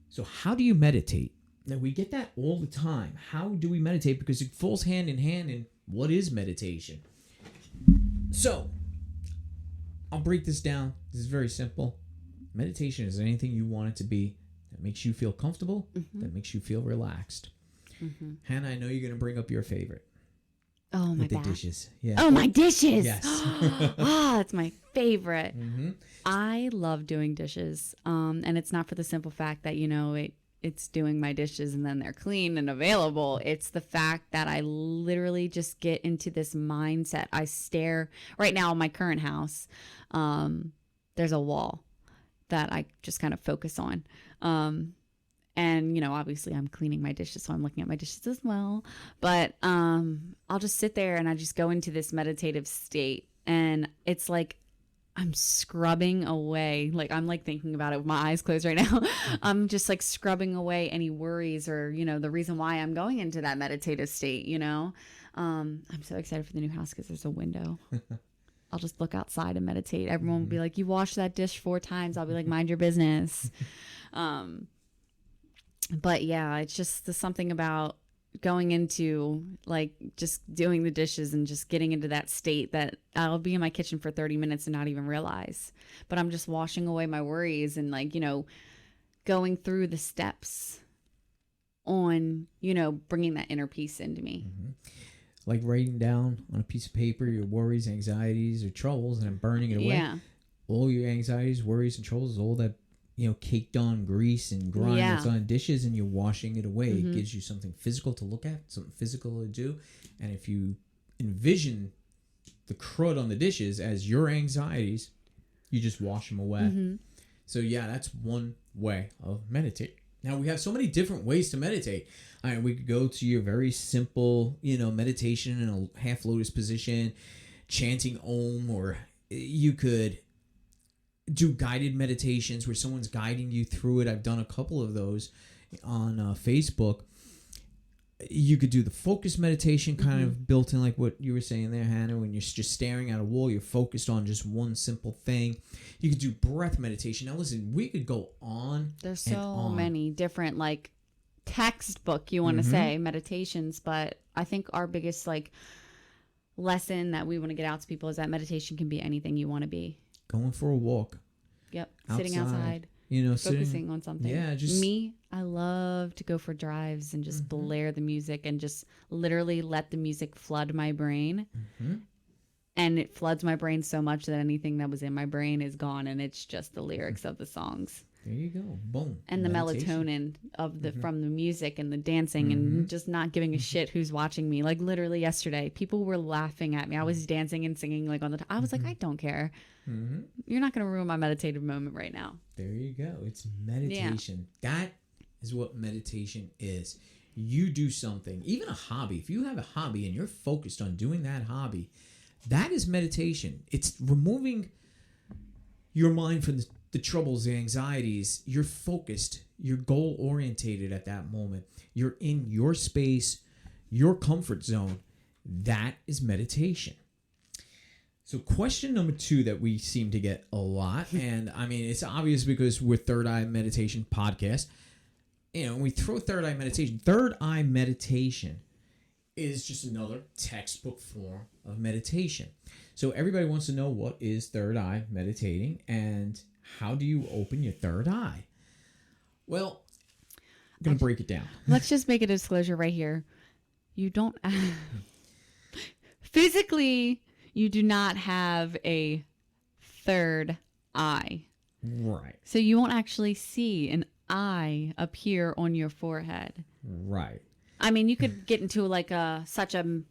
So how do you meditate? Now, we get that all the time. How do we meditate? Because it falls hand in hand in what is meditation. So, I'll break this down. This is very simple. Meditation is anything you want it to be that makes you feel comfortable, that makes you feel relaxed. Hannah, I know you're going to bring up your favorite. Oh, my With the God. dishes. Yeah. Oh, my dishes. Yes. It's my favorite. I love doing dishes. And it's not for the simple fact that, it's doing my dishes and then they're clean and available. It's the fact that I literally just get into this mindset. I stare right now in my current house. There's a wall that I just kind of focus on. And, obviously I'm cleaning my dishes, so I'm looking at my dishes as well. But I'll just sit there and I just go into this meditative state. And it's like I'm scrubbing away. Like I'm like thinking about it with my eyes closed right now. I'm just like scrubbing away any worries or, the reason why I'm going into that meditative state, I'm so excited for the new house because there's a window. I'll just look outside and meditate. Everyone will be like, you washed that dish 4 times. I'll be like, mind your business. But yeah, it's just something about going into like just doing the dishes and just getting into that state that I'll be in my kitchen for 30 minutes and not even realize, but I'm just washing away my worries and like, going through the steps on, bringing that inner peace into me. Like writing down on a piece of paper your worries, anxieties, or troubles and then burning it away. Yeah. All your anxieties, worries, and troubles, all that caked on grease and grime that's on dishes, and you're washing it away. It gives you something physical to look at, something physical to do. And if you envision the crud on the dishes as your anxieties, you just wash them away. So yeah, that's one way of meditate. Now we have so many different ways to meditate. I mean, we could go to your very simple, meditation in a half lotus position, chanting Om, or you could do guided meditations where someone's guiding you through it. I've done a couple of those on Facebook. You could do the focus meditation kind of built in like what you were saying there, Hannah, when you're just staring at a wall, you're focused on just one simple thing. You could do breath meditation. Now listen, we could go on. There's so many different like textbook, you want to say, meditations, but I think our biggest like lesson that we want to get out to people is that meditation can be anything you want to be. Going for a walk. Yep. Sitting outside. Focusing on something. Yeah, just me. I love to go for drives and just blare the music and just literally let the music flood my brain. And it floods my brain so much that anything that was in my brain is gone, and it's just the lyrics of the songs. There you go. Boom. And the melatonin of the from the music and the dancing and just not giving a shit who's watching me. Like literally yesterday, people were laughing at me. I was dancing and singing like on the I was like, I don't care. You're not going to ruin my meditative moment right now. There you go. It's meditation. Yeah. That is what meditation is. You do something, even a hobby. If you have a hobby and you're focused on doing that hobby, that is meditation. It's removing your mind from the troubles, the anxieties. You're focused. You're goal orientated at that moment. You're in your space, your comfort zone. That is meditation. So question number 2 that we seem to get a lot, and I mean, it's obvious because we're Third Eye Meditation podcast. When we throw Third Eye Meditation is just another textbook form of meditation. So everybody wants to know, what is third eye meditating and how do you open your third eye? Well, I'm going to break it down. Let's just make a disclosure right here. You don't physically, you do not have a third eye. Right. So you won't actually see an eye appear on your forehead. Right. I mean, you could get into like such a,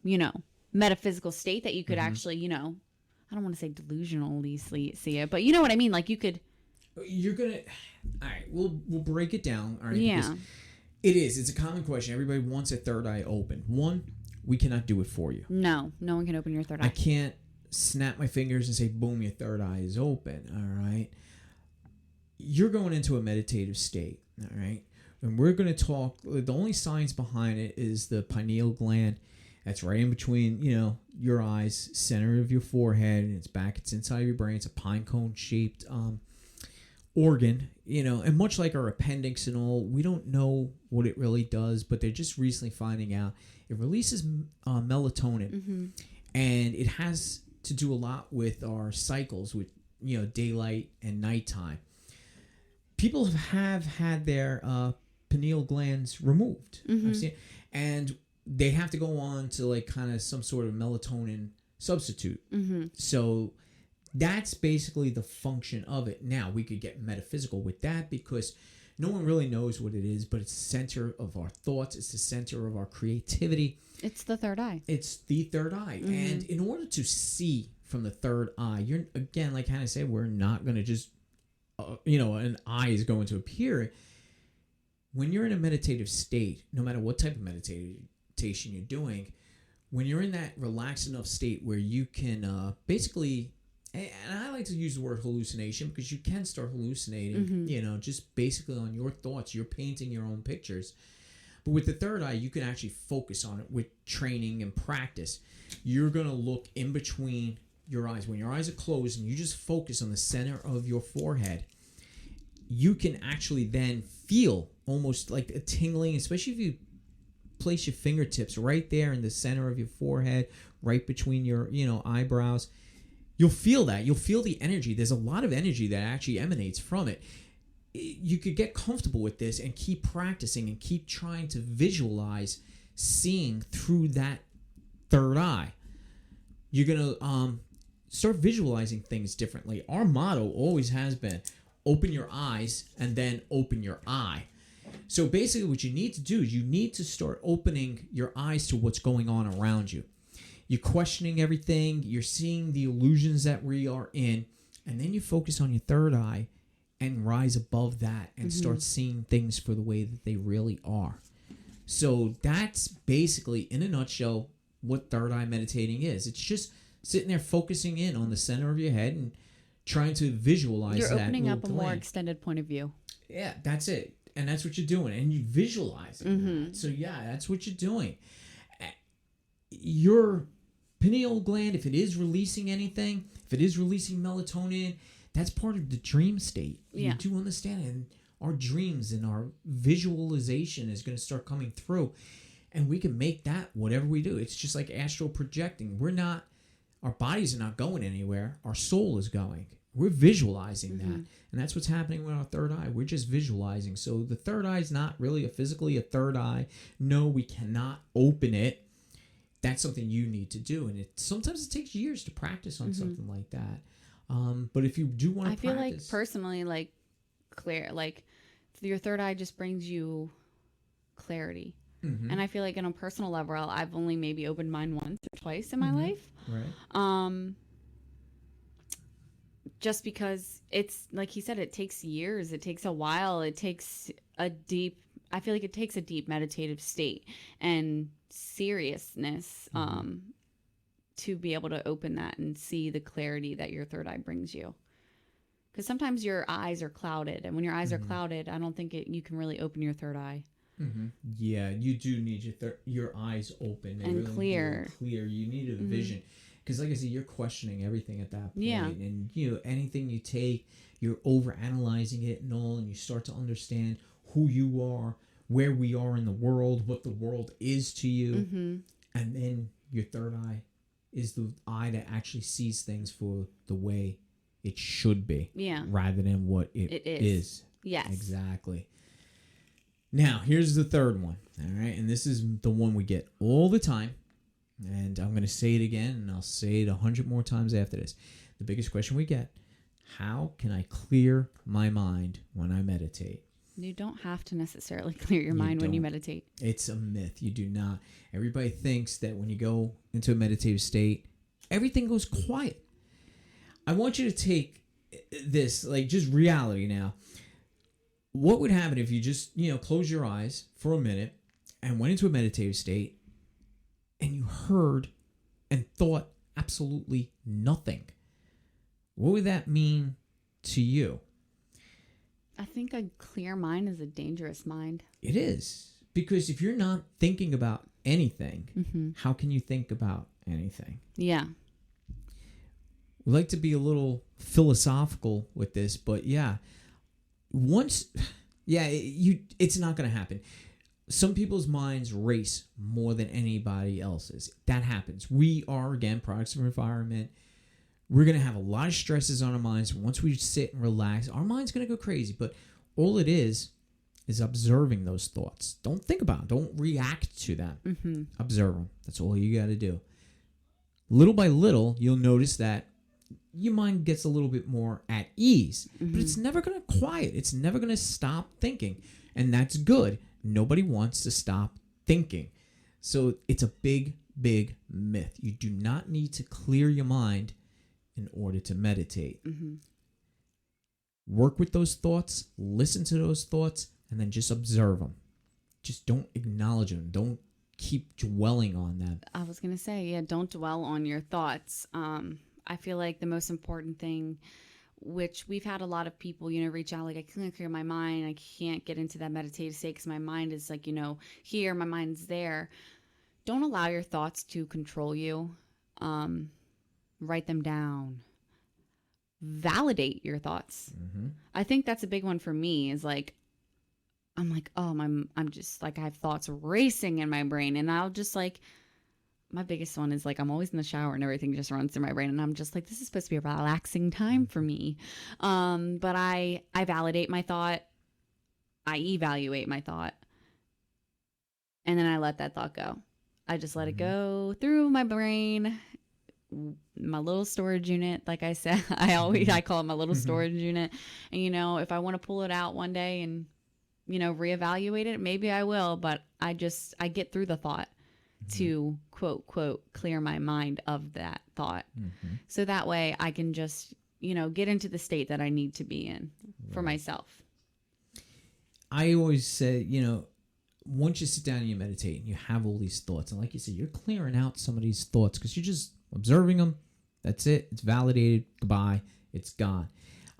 metaphysical state that you could actually, I don't want to say delusionally see it, but you know what I mean? Like you could. You're going to, all right, we'll break it down. All right. Yeah. It's a common question. Everybody wants a third eye open. One, we cannot do it for you. No one can open your third eye. I can't snap my fingers and say, boom, your third eye is open. All right. You're going into a meditative state. All right. And we're going to talk, the only science behind it is the pineal gland. That's right in between, your eyes, center of your forehead, and it's inside of your brain. It's a pine cone shaped organ, and much like our appendix and all, we don't know what it really does, but they're just recently finding out it releases melatonin, and it has to do a lot with our cycles, with daylight and nighttime. People have had their pineal glands removed. I've seen, and they have to go on to like kind of some sort of melatonin substitute. So that's basically the function of it. Now, we could get metaphysical with that because no one really knows what it is, but it's the center of our thoughts. It's the center of our creativity. It's the third eye. It's the third eye. And in order to see from the third eye, you're, again, like Hannah said, we're not going to just, an eye is going to appear. When you're in a meditative state, no matter what type of meditation you're doing, when you're in that relaxed enough state where you can basically, and I like to use the word hallucination because you can start hallucinating, just basically on your thoughts. You're painting your own pictures. But with the third eye, you can actually focus on it with training and practice. You're going to look in between your eyes. When your eyes are closed and you just focus on the center of your forehead, you can actually then feel almost like a tingling, especially if you place your fingertips right there in the center of your forehead, right between your, eyebrows. You'll feel that. You'll feel the energy. There's a lot of energy that actually emanates from it. You could get comfortable with this and keep practicing and keep trying to visualize seeing through that third eye. You're going to start visualizing things differently. Our motto always has been, open your eyes and then open your eye. So basically what you need to do is you need to start opening your eyes to what's going on around you. You're questioning everything. You're seeing the illusions that we are in. And then you focus on your third eye and rise above that and start seeing things for the way that they really are. So that's basically, in a nutshell, what third eye meditating is. It's just sitting there focusing in on the center of your head and trying to visualize that. You're opening up a gland. more extended point of view. Yeah, that's it. And that's what you're doing. And you visualize it. So yeah, that's what you're doing. Your pineal gland, if it is releasing anything, if it is releasing melatonin, that's part of the dream state. Yeah. You do understand it. And our dreams and our visualization is going to start coming through. And we can make that whatever we do. It's just like astral projecting. Our bodies are not going anywhere. Our soul is going. We're visualizing that. And that's what's happening with our third eye. We're just visualizing. So the third eye is not really physically a third eye. No, we cannot open it. That's something you need to do. And sometimes it takes years to practice on something like that. But if you do want to practice. I feel like personally, your third eye just brings you clarity. And I feel like on a personal level, I've only maybe opened mine once or twice in my life. Right. Just because it's, like he said, it takes years. It takes a while. It takes I feel like it takes a deep meditative state and seriousness to be able to open that and see the clarity that your third eye brings you. Because sometimes your eyes are clouded. And when your eyes are clouded, I don't think you can really open your third eye. Yeah, you do need your eyes open and really clear. You need a vision, because like I said, you're questioning everything at that point. Yeah. And anything you take, you're over analyzing it and all, and you start to understand who you are, where we are in the world, what the world is to you, And then your third eye is the eye that actually sees things for the way it should be. Yeah. Rather than what it is. Yes. Exactly. Now, here's the third one. All right. And this is the one we get all the time. And I'm going to say it again, and I'll say it 100 more times after this. The biggest question we get: how can I clear my mind when I meditate? You don't have to necessarily clear your mind when you meditate. It's a myth. You do not. Everybody thinks that when you go into a meditative state, everything goes quiet. I want you to take this, like, just reality now. What would happen if you just, close your eyes for a minute and went into a meditative state and you heard and thought absolutely nothing? What would that mean to you? I think a clear mind is a dangerous mind. It is. Because if you're not thinking about anything, Mm-hmm. how can you think about anything? Yeah. We like to be a little philosophical with this, but it's not going to happen. Some people's minds race more than anybody else's. That happens. We are, again, products of our environment. We're going to have a lot of stresses on our minds. Once we sit and relax, our mind's going to go crazy. But all it is observing those thoughts. Don't think about them. Don't react to them. Mm-hmm. Observe them. That's all you got to do. Little by little, you'll notice that your mind gets a little bit more at ease. Mm-hmm. But it's never going to quiet. It's never going to stop thinking. And that's good. Nobody wants to stop thinking. So it's a big, big myth. You do not need to clear your mind in order to meditate. Mm-hmm. Work with those thoughts, listen to those thoughts, and then just observe them. Just don't acknowledge them. Don't keep dwelling on them. I was going to say, don't dwell on your thoughts. I feel like the most important thing, which we've had a lot of people, reach out, like, I can't clear my mind. I can't get into that meditative state because my mind is like, here, my mind's there. Don't allow your thoughts to control you. Write them down. Validate your thoughts. Mm-hmm. I think that's a big one for me, is like, I'm like, I'm just like, I have thoughts racing in my brain, and I'll just like, my biggest one is like, I'm always in the shower and everything just runs through my brain, and I'm just like, this is supposed to be a relaxing time for me. But I validate my thought. I evaluate my thought. And then I let that thought go. I just let it go through my brain, my little storage unit. Like I said, I call it my little storage unit. And, if I want to pull it out one day and, reevaluate it, maybe I will, but I get through the thought to quote, clear my mind of that thought. Mm-hmm. So that way I can just, get into the state that I need to be in for myself. I always say, once you sit down and you meditate and you have all these thoughts, and like you said, you're clearing out some of these thoughts because you're just observing them. That's it. It's validated. Goodbye. It's gone.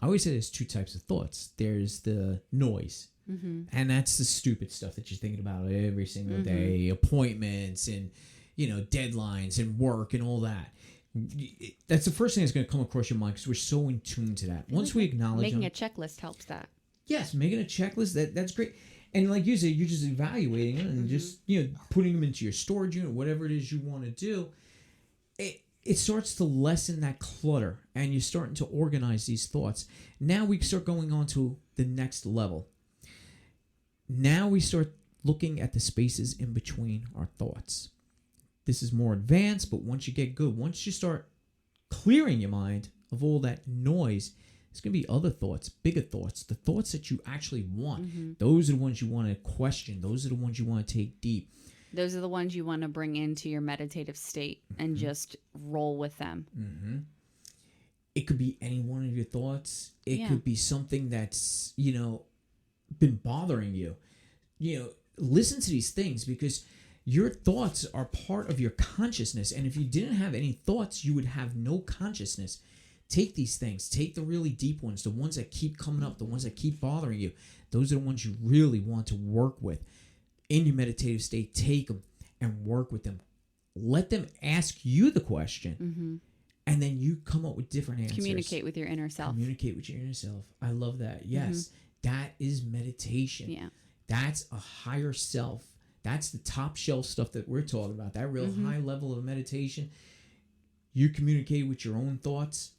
I always say there's two types of thoughts. There's the noise. Mm-hmm. And that's the stupid stuff that you're thinking about every single day. Appointments and, deadlines and work and all that. That's the first thing that's going to come across your mind because we're so in tune to that. Once we acknowledge making them, a checklist helps that. Yes, making a checklist, that's great. And like you said, you're just evaluating it and just, putting them into your storage unit, whatever it is you want to do. It starts to lessen that clutter, and you're starting to organize these thoughts. Now we start going on to the next level. Now we start looking at the spaces in between our thoughts. This is more advanced, but once you get good, once you start clearing your mind of all that noise, there's going to be other thoughts, bigger thoughts, the thoughts that you actually want. Mm-hmm. Those are the ones you want to question. Those are the ones you want to take deep. Those are the ones you want to bring into your meditative state and just roll with them. Mm-hmm. It could be any one of your thoughts. It could be something that's, been bothering you. Listen to these things because your thoughts are part of your consciousness. And if you didn't have any thoughts, you would have no consciousness. Take these things. Take the really deep ones, the ones that keep coming up, the ones that keep bothering you. Those are the ones you really want to work with. In your meditative state, take them and work with them. Let them ask you the question, and then you come up with different answers. Communicate with your inner self. Communicate with your inner self. I love that. Yes, that is meditation. Yeah. That's a higher self. That's the top shelf stuff that we're talking about. That real high level of meditation. You communicate with your own thoughts.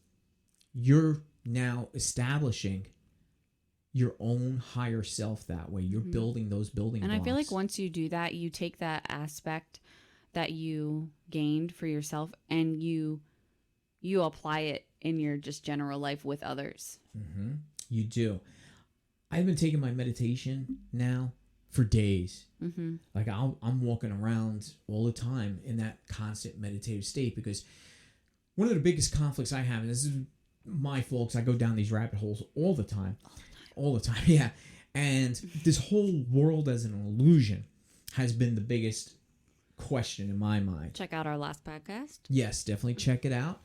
You're now establishing your own higher self that way. You're building those building blocks. And I feel like once you do that, you take that aspect that you gained for yourself and you apply it in your just general life with others. Mm-hmm. You do. I've been taking my meditation now for days. Mm-hmm. Like I'm walking around all the time in that constant meditative state, because one of the biggest conflicts I have, and this is my fault, because I go down these rabbit holes all the time, yeah. And this whole world as an illusion has been the biggest question in my mind. Check out our last podcast. Yes, definitely check it out.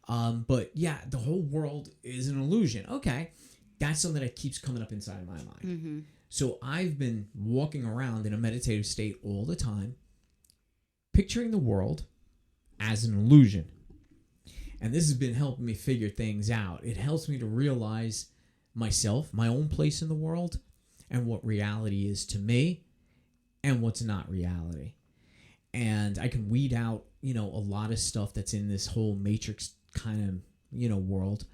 But yeah, the whole world is an illusion. Okay, that's something that keeps coming up inside of my mind. Mm-hmm. So I've been walking around in a meditative state all the time, picturing the world as an illusion. And this has been helping me figure things out. It helps me to realize myself, my own place in the world, and what reality is to me and what's not reality. And I can weed out, a lot of stuff that's in this whole matrix kind of, world.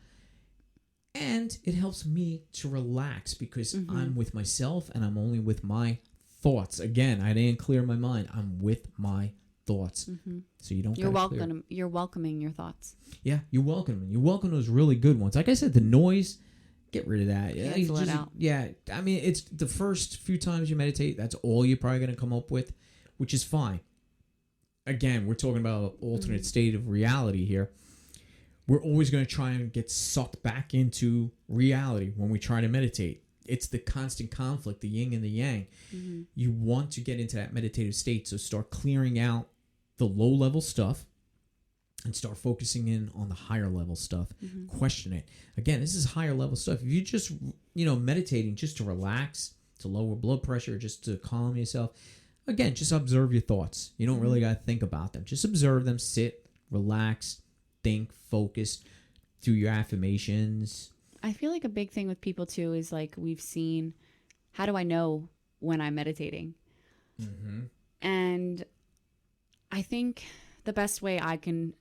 And it helps me to relax, because I'm with myself and I'm only with my thoughts. Again, I didn't clear my mind. I'm with my thoughts. Mm-hmm. So you don't. You're welcoming your thoughts. Yeah, you welcome them. You welcome those really good ones. Like I said, the noise. Get rid of that. Yeah, let out. Yeah, I mean, it's the first few times you meditate. That's all you're probably going to come up with, which is fine. Again, we're talking about an alternate state of reality here. We're always going to try and get sucked back into reality when we try to meditate. It's the constant conflict, the yin and the yang. Mm-hmm. You want to get into that meditative state, so start clearing out the low-level stuff and start focusing in on the higher level stuff. Mm-hmm. Question it. Again, this is higher level stuff. If you just, meditating just to relax, to lower blood pressure, just to calm yourself, again, just observe your thoughts. You don't really got to think about them. Just observe them, sit, relax, think, focus, do your affirmations. I feel like a big thing with people too is like we've seen, how do I know when I'm meditating? Mm-hmm. And I think the best way I can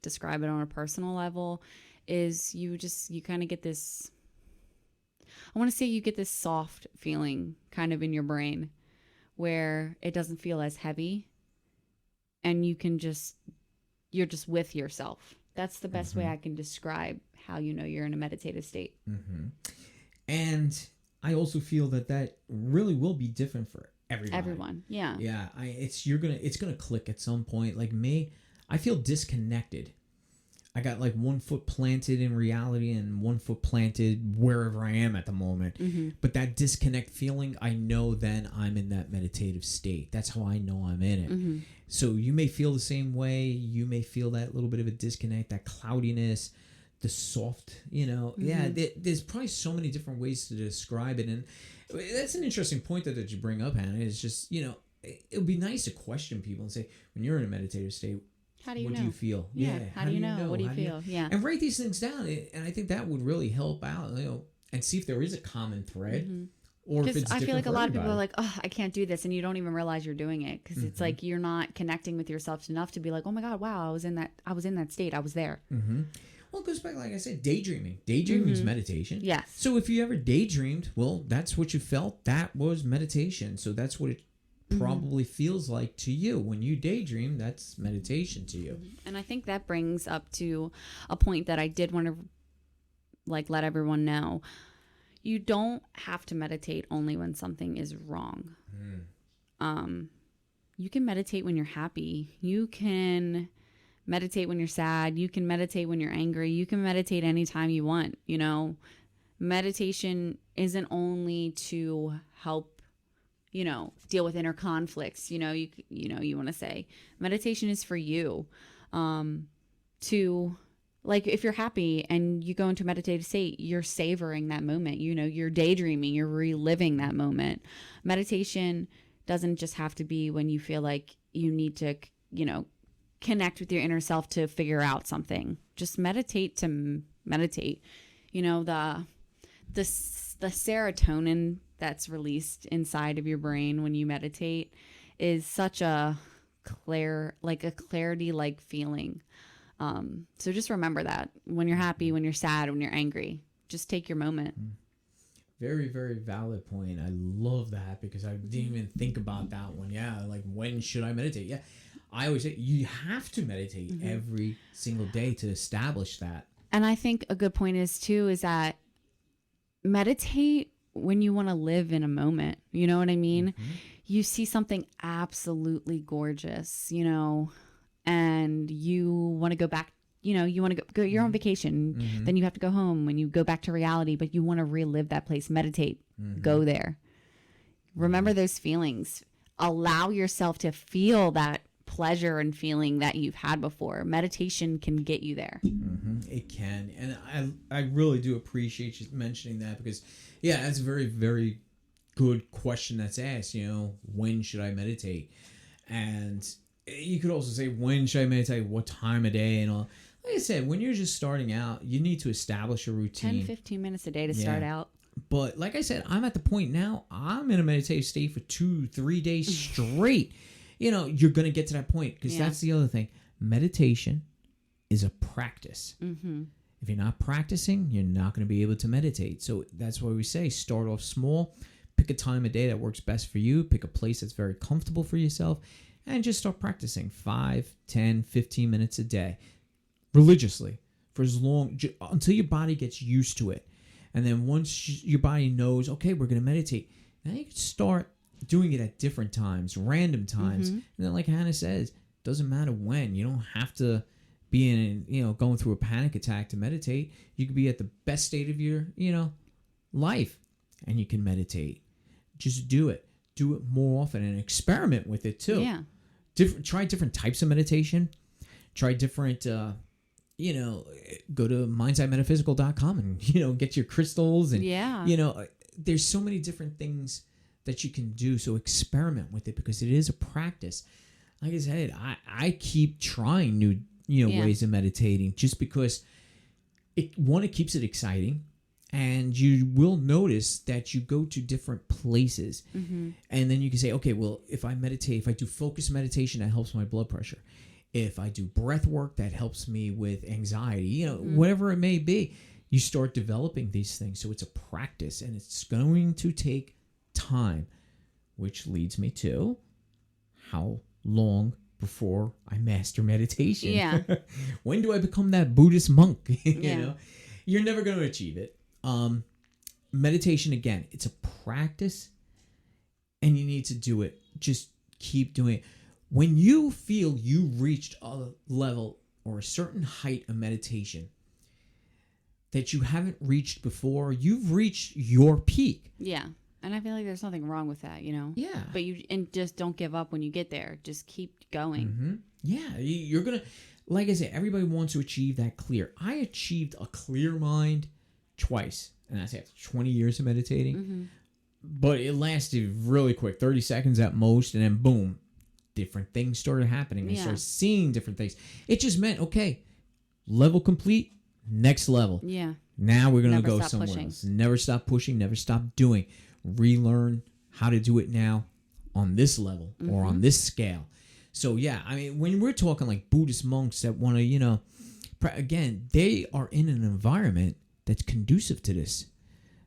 describe it on a personal level is you kind of get this, I want to say you get this soft feeling kind of in your brain where it doesn't feel as heavy and you're just with yourself. That's the best way I can describe how you're in a meditative state. Mm-hmm. And I also feel that really will be different for everyone. Yeah. Yeah. It's gonna click at some point. Like me, I feel disconnected. I got like one foot planted in reality and one foot planted wherever I am at the moment. Mm-hmm. But that disconnect feeling, I know then I'm in that meditative state. That's how I know I'm in it. Mm-hmm. So you may feel the same way. You may feel that little bit of a disconnect, that cloudiness, the soft, Mm-hmm. Yeah, there's probably so many different ways to describe it. And that's an interesting point that you bring up, Hannah. It's just, it would be nice to question people and say, when you're in a meditative state, how do you what know? do you feel? Yeah. How do you know? What do you feel? Yeah. And write these things down. And I think that would really help out, and see if there is a common thread. Mm-hmm. Or if it's I feel like a lot everybody. of people are like, oh, I can't do this. And you don't even realize you're doing it. Because it's like you're not connecting with yourself enough to be like, oh my God, wow, I was in that state. I was there. Mm-hmm. Well, it goes back, like I said, daydreaming. Daydreaming is meditation. Yes. So if you ever daydreamed, well, that's what you felt. That was meditation. So that's what it probably feels like to you. When you daydream, that's meditation to you. And I think that brings up to a point that I did want to let everyone know. You don't have to meditate only when something is wrong. You can meditate when you're happy. You can meditate when you're sad. You can meditate when you're angry. You can meditate anytime you want. Meditation isn't only to help, deal with inner conflicts. You want to say meditation is for you, to, like, if you're happy and you go into a meditative state, you're savoring that moment. You're daydreaming, you're reliving that moment. Meditation doesn't just have to be when you feel like you need to, connect with your inner self to figure out something. Just meditate to meditate. The serotonin that's released inside of your brain when you meditate is such a clarity like feeling. So just remember that when you're happy, when you're sad, when you're angry, just take your moment. Very, very valid point. I love that because I didn't even think about that one. Yeah, like when should I meditate? Yeah, I always say you have to meditate every single day to establish that. And I think a good point is that meditate when you want to live in a moment. You know what I mean? You see something absolutely gorgeous, you know, and you want to go back. You know, you want to go you're on vacation, then you have to go home when you go back to reality, but you want to relive that place. Meditate, go there. Remember those feelings. Allow yourself to feel that pleasure and feeling that you've had before. Meditation can get you there. It can. And I really do appreciate you mentioning that because, yeah, that's a very, very good question that's asked, you know, when should I meditate? And you could also say, when should I meditate? What time of day and all. Like I said, when you're just starting out, you need to establish a routine. 10-15 minutes a day to start out. But like I said, I'm at the point now, I'm in a meditative state for 2-3 days straight. You know, you're going to get to that point because that's the other thing. Meditation is a practice. If you're not practicing, you're not going to be able to meditate. So that's why we say start off small. Pick a time of day that works best for you. Pick a place that's very comfortable for yourself. And just start practicing 5, 10, 15 minutes a day. Religiously for as long until your body gets used to it, and then once your body knows, okay, we're going to meditate, now you can start doing it at different times, random times, and then like Hannah says, doesn't matter when. You don't have to be in, you know, going through a panic attack to meditate. You could be at the best state of your, you know, life, and you can meditate. Just do it more often and experiment with it too. Try different types of meditation. Try different you know, go to mindsidemetaphysical.com and, you know, get your crystals and, you know, there's so many different things that you can do. So experiment with it because it is a practice. Like I said, I keep trying new, you know, ways of meditating just because it keeps it exciting. And you will notice that you go to different places. And then you can say, okay, well, if I do focused meditation, that helps my blood pressure. If I do breath work, that helps me with anxiety, you know, whatever it may be, you start developing these things. So it's a practice and it's going to take time, which leads me to how long before I master meditation? When do I become that Buddhist monk? You know, you're never going to achieve it. Meditation, again, it's a practice and you need to do it. Just keep doing it. When you feel you reached a level or a certain height of meditation that you haven't reached before, you've reached your peak. Yeah. And I feel like there's nothing wrong with that, you know? Yeah. But just don't give up when you get there. Just keep going. Yeah. You're going to, like I said, everybody wants to achieve that clear. I achieved a clear mind twice. And that's after 20 years of meditating. But it lasted really quick, 30 seconds at most. And then boom. Different things started happening. I started seeing different things. It just meant, okay, level complete, next level. Yeah. Now we're going to go somewhere else. Never stop pushing, never stop doing. Relearn how to do it now on this level or on this scale. So, yeah, I mean, when we're talking like Buddhist monks that want to, you know, again, they are in an environment that's conducive to this.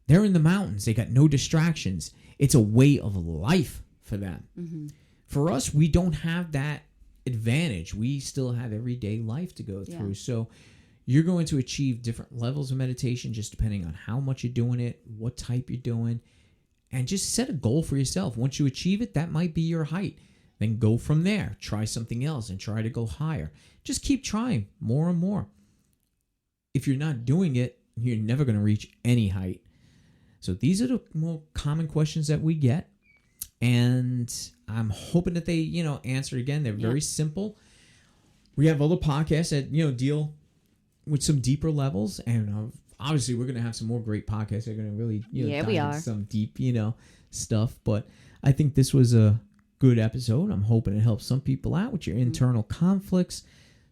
They're in the mountains. They got no distractions. It's a way of life for them. For us, we don't have that advantage. We still have everyday life to go through. So you're going to achieve different levels of meditation just depending on how much you're doing it, what type you're doing, and just set a goal for yourself. Once you achieve it, that might be your height. Then go from there. Try something else and try to go higher. Just keep trying more and more. If you're not doing it, you're never going to reach any height. So these are the more common questions that we get. And I'm hoping that they, you know, answer again. They're very simple. We have other podcasts that, you know, deal with some deeper levels. And obviously, we're going to have some more great podcasts that are going to really, you know, dive into some deep, you know, stuff. But I think this was a good episode. I'm hoping it helps some people out with your internal conflicts,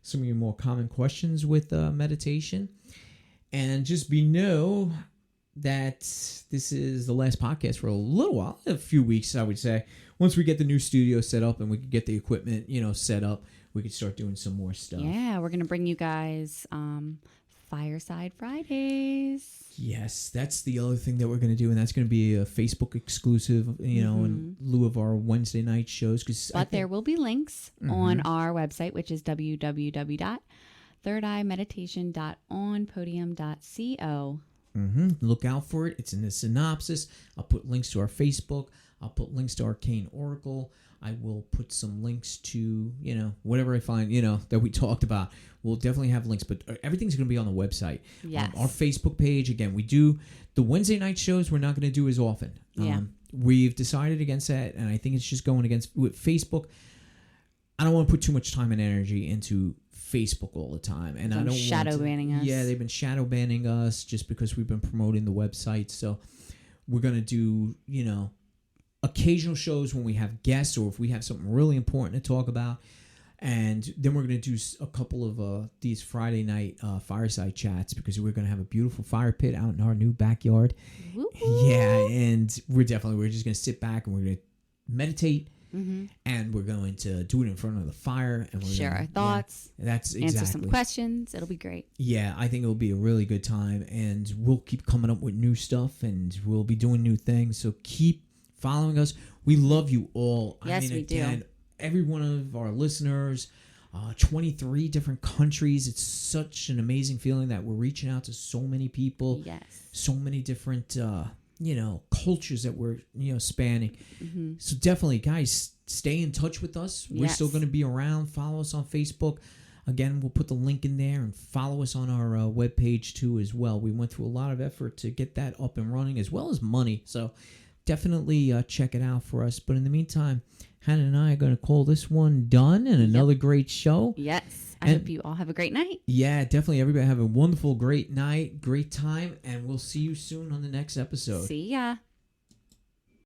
some of your more common questions with meditation. And just know that this is the last podcast for a little while, a few weeks, I would say. once we get the new studio set up and we can get the equipment, set up, we can start doing some more stuff. Yeah, we're gonna bring you guys Fireside Fridays. Yes, that's the other thing that we're going to do, and that's going to be a Facebook exclusive, in lieu of our Wednesday night shows. But there will be links on our website, which is www.thirdeyemeditation.onpodium.co. Look out for it. It's in the synopsis. I'll put links to our Facebook. I'll put links to Arcane Oracle. I will put some links to, whatever I find, that we talked about. We'll definitely have links, but everything's going to be on the website. Yes. Our Facebook page, again, we do the Wednesday night shows. We're not going to do as often. Yeah. We've decided against that, and I think it's just going against with Facebook. I don't want to put too much time and energy into Facebook all the time, and I don't shadow banning us. Yeah, they've been shadow banning us just because we've been promoting the website. So we're going to do, occasional shows when we have guests or if we have something really important to talk about. And then we're going to do a couple of these Friday night fireside chats because we're going to have a beautiful fire pit out in our new backyard. Woo-hoo. Yeah, and we're just going to sit back and we're going to meditate. And we're going to do it in front of the fire and we're share our thoughts. Yeah, that's exactly. Answer some questions. It'll be great. Yeah, I think it'll be a really good time, and we'll keep coming up with new stuff and we'll be doing new things. So keep following us. We love you all. Yes, we do. Every one of our listeners, 23 different countries. It's such an amazing feeling that we're reaching out to so many people. Yes. So many different cultures that we're spanning. So definitely, guys, stay in touch with us. We're still going to be around. Follow us on Facebook. Again, we'll put the link in there, and follow us on our webpage too as well. We went through a lot of effort to get that up and running, as well as money. So definitely check it out for us. But in the meantime, Hannah and I are going to call this one done, and another great show. Yes. I hope you all have a great night. Yeah, definitely. Everybody have a wonderful, great night, great time, and we'll see you soon on the next episode. See ya.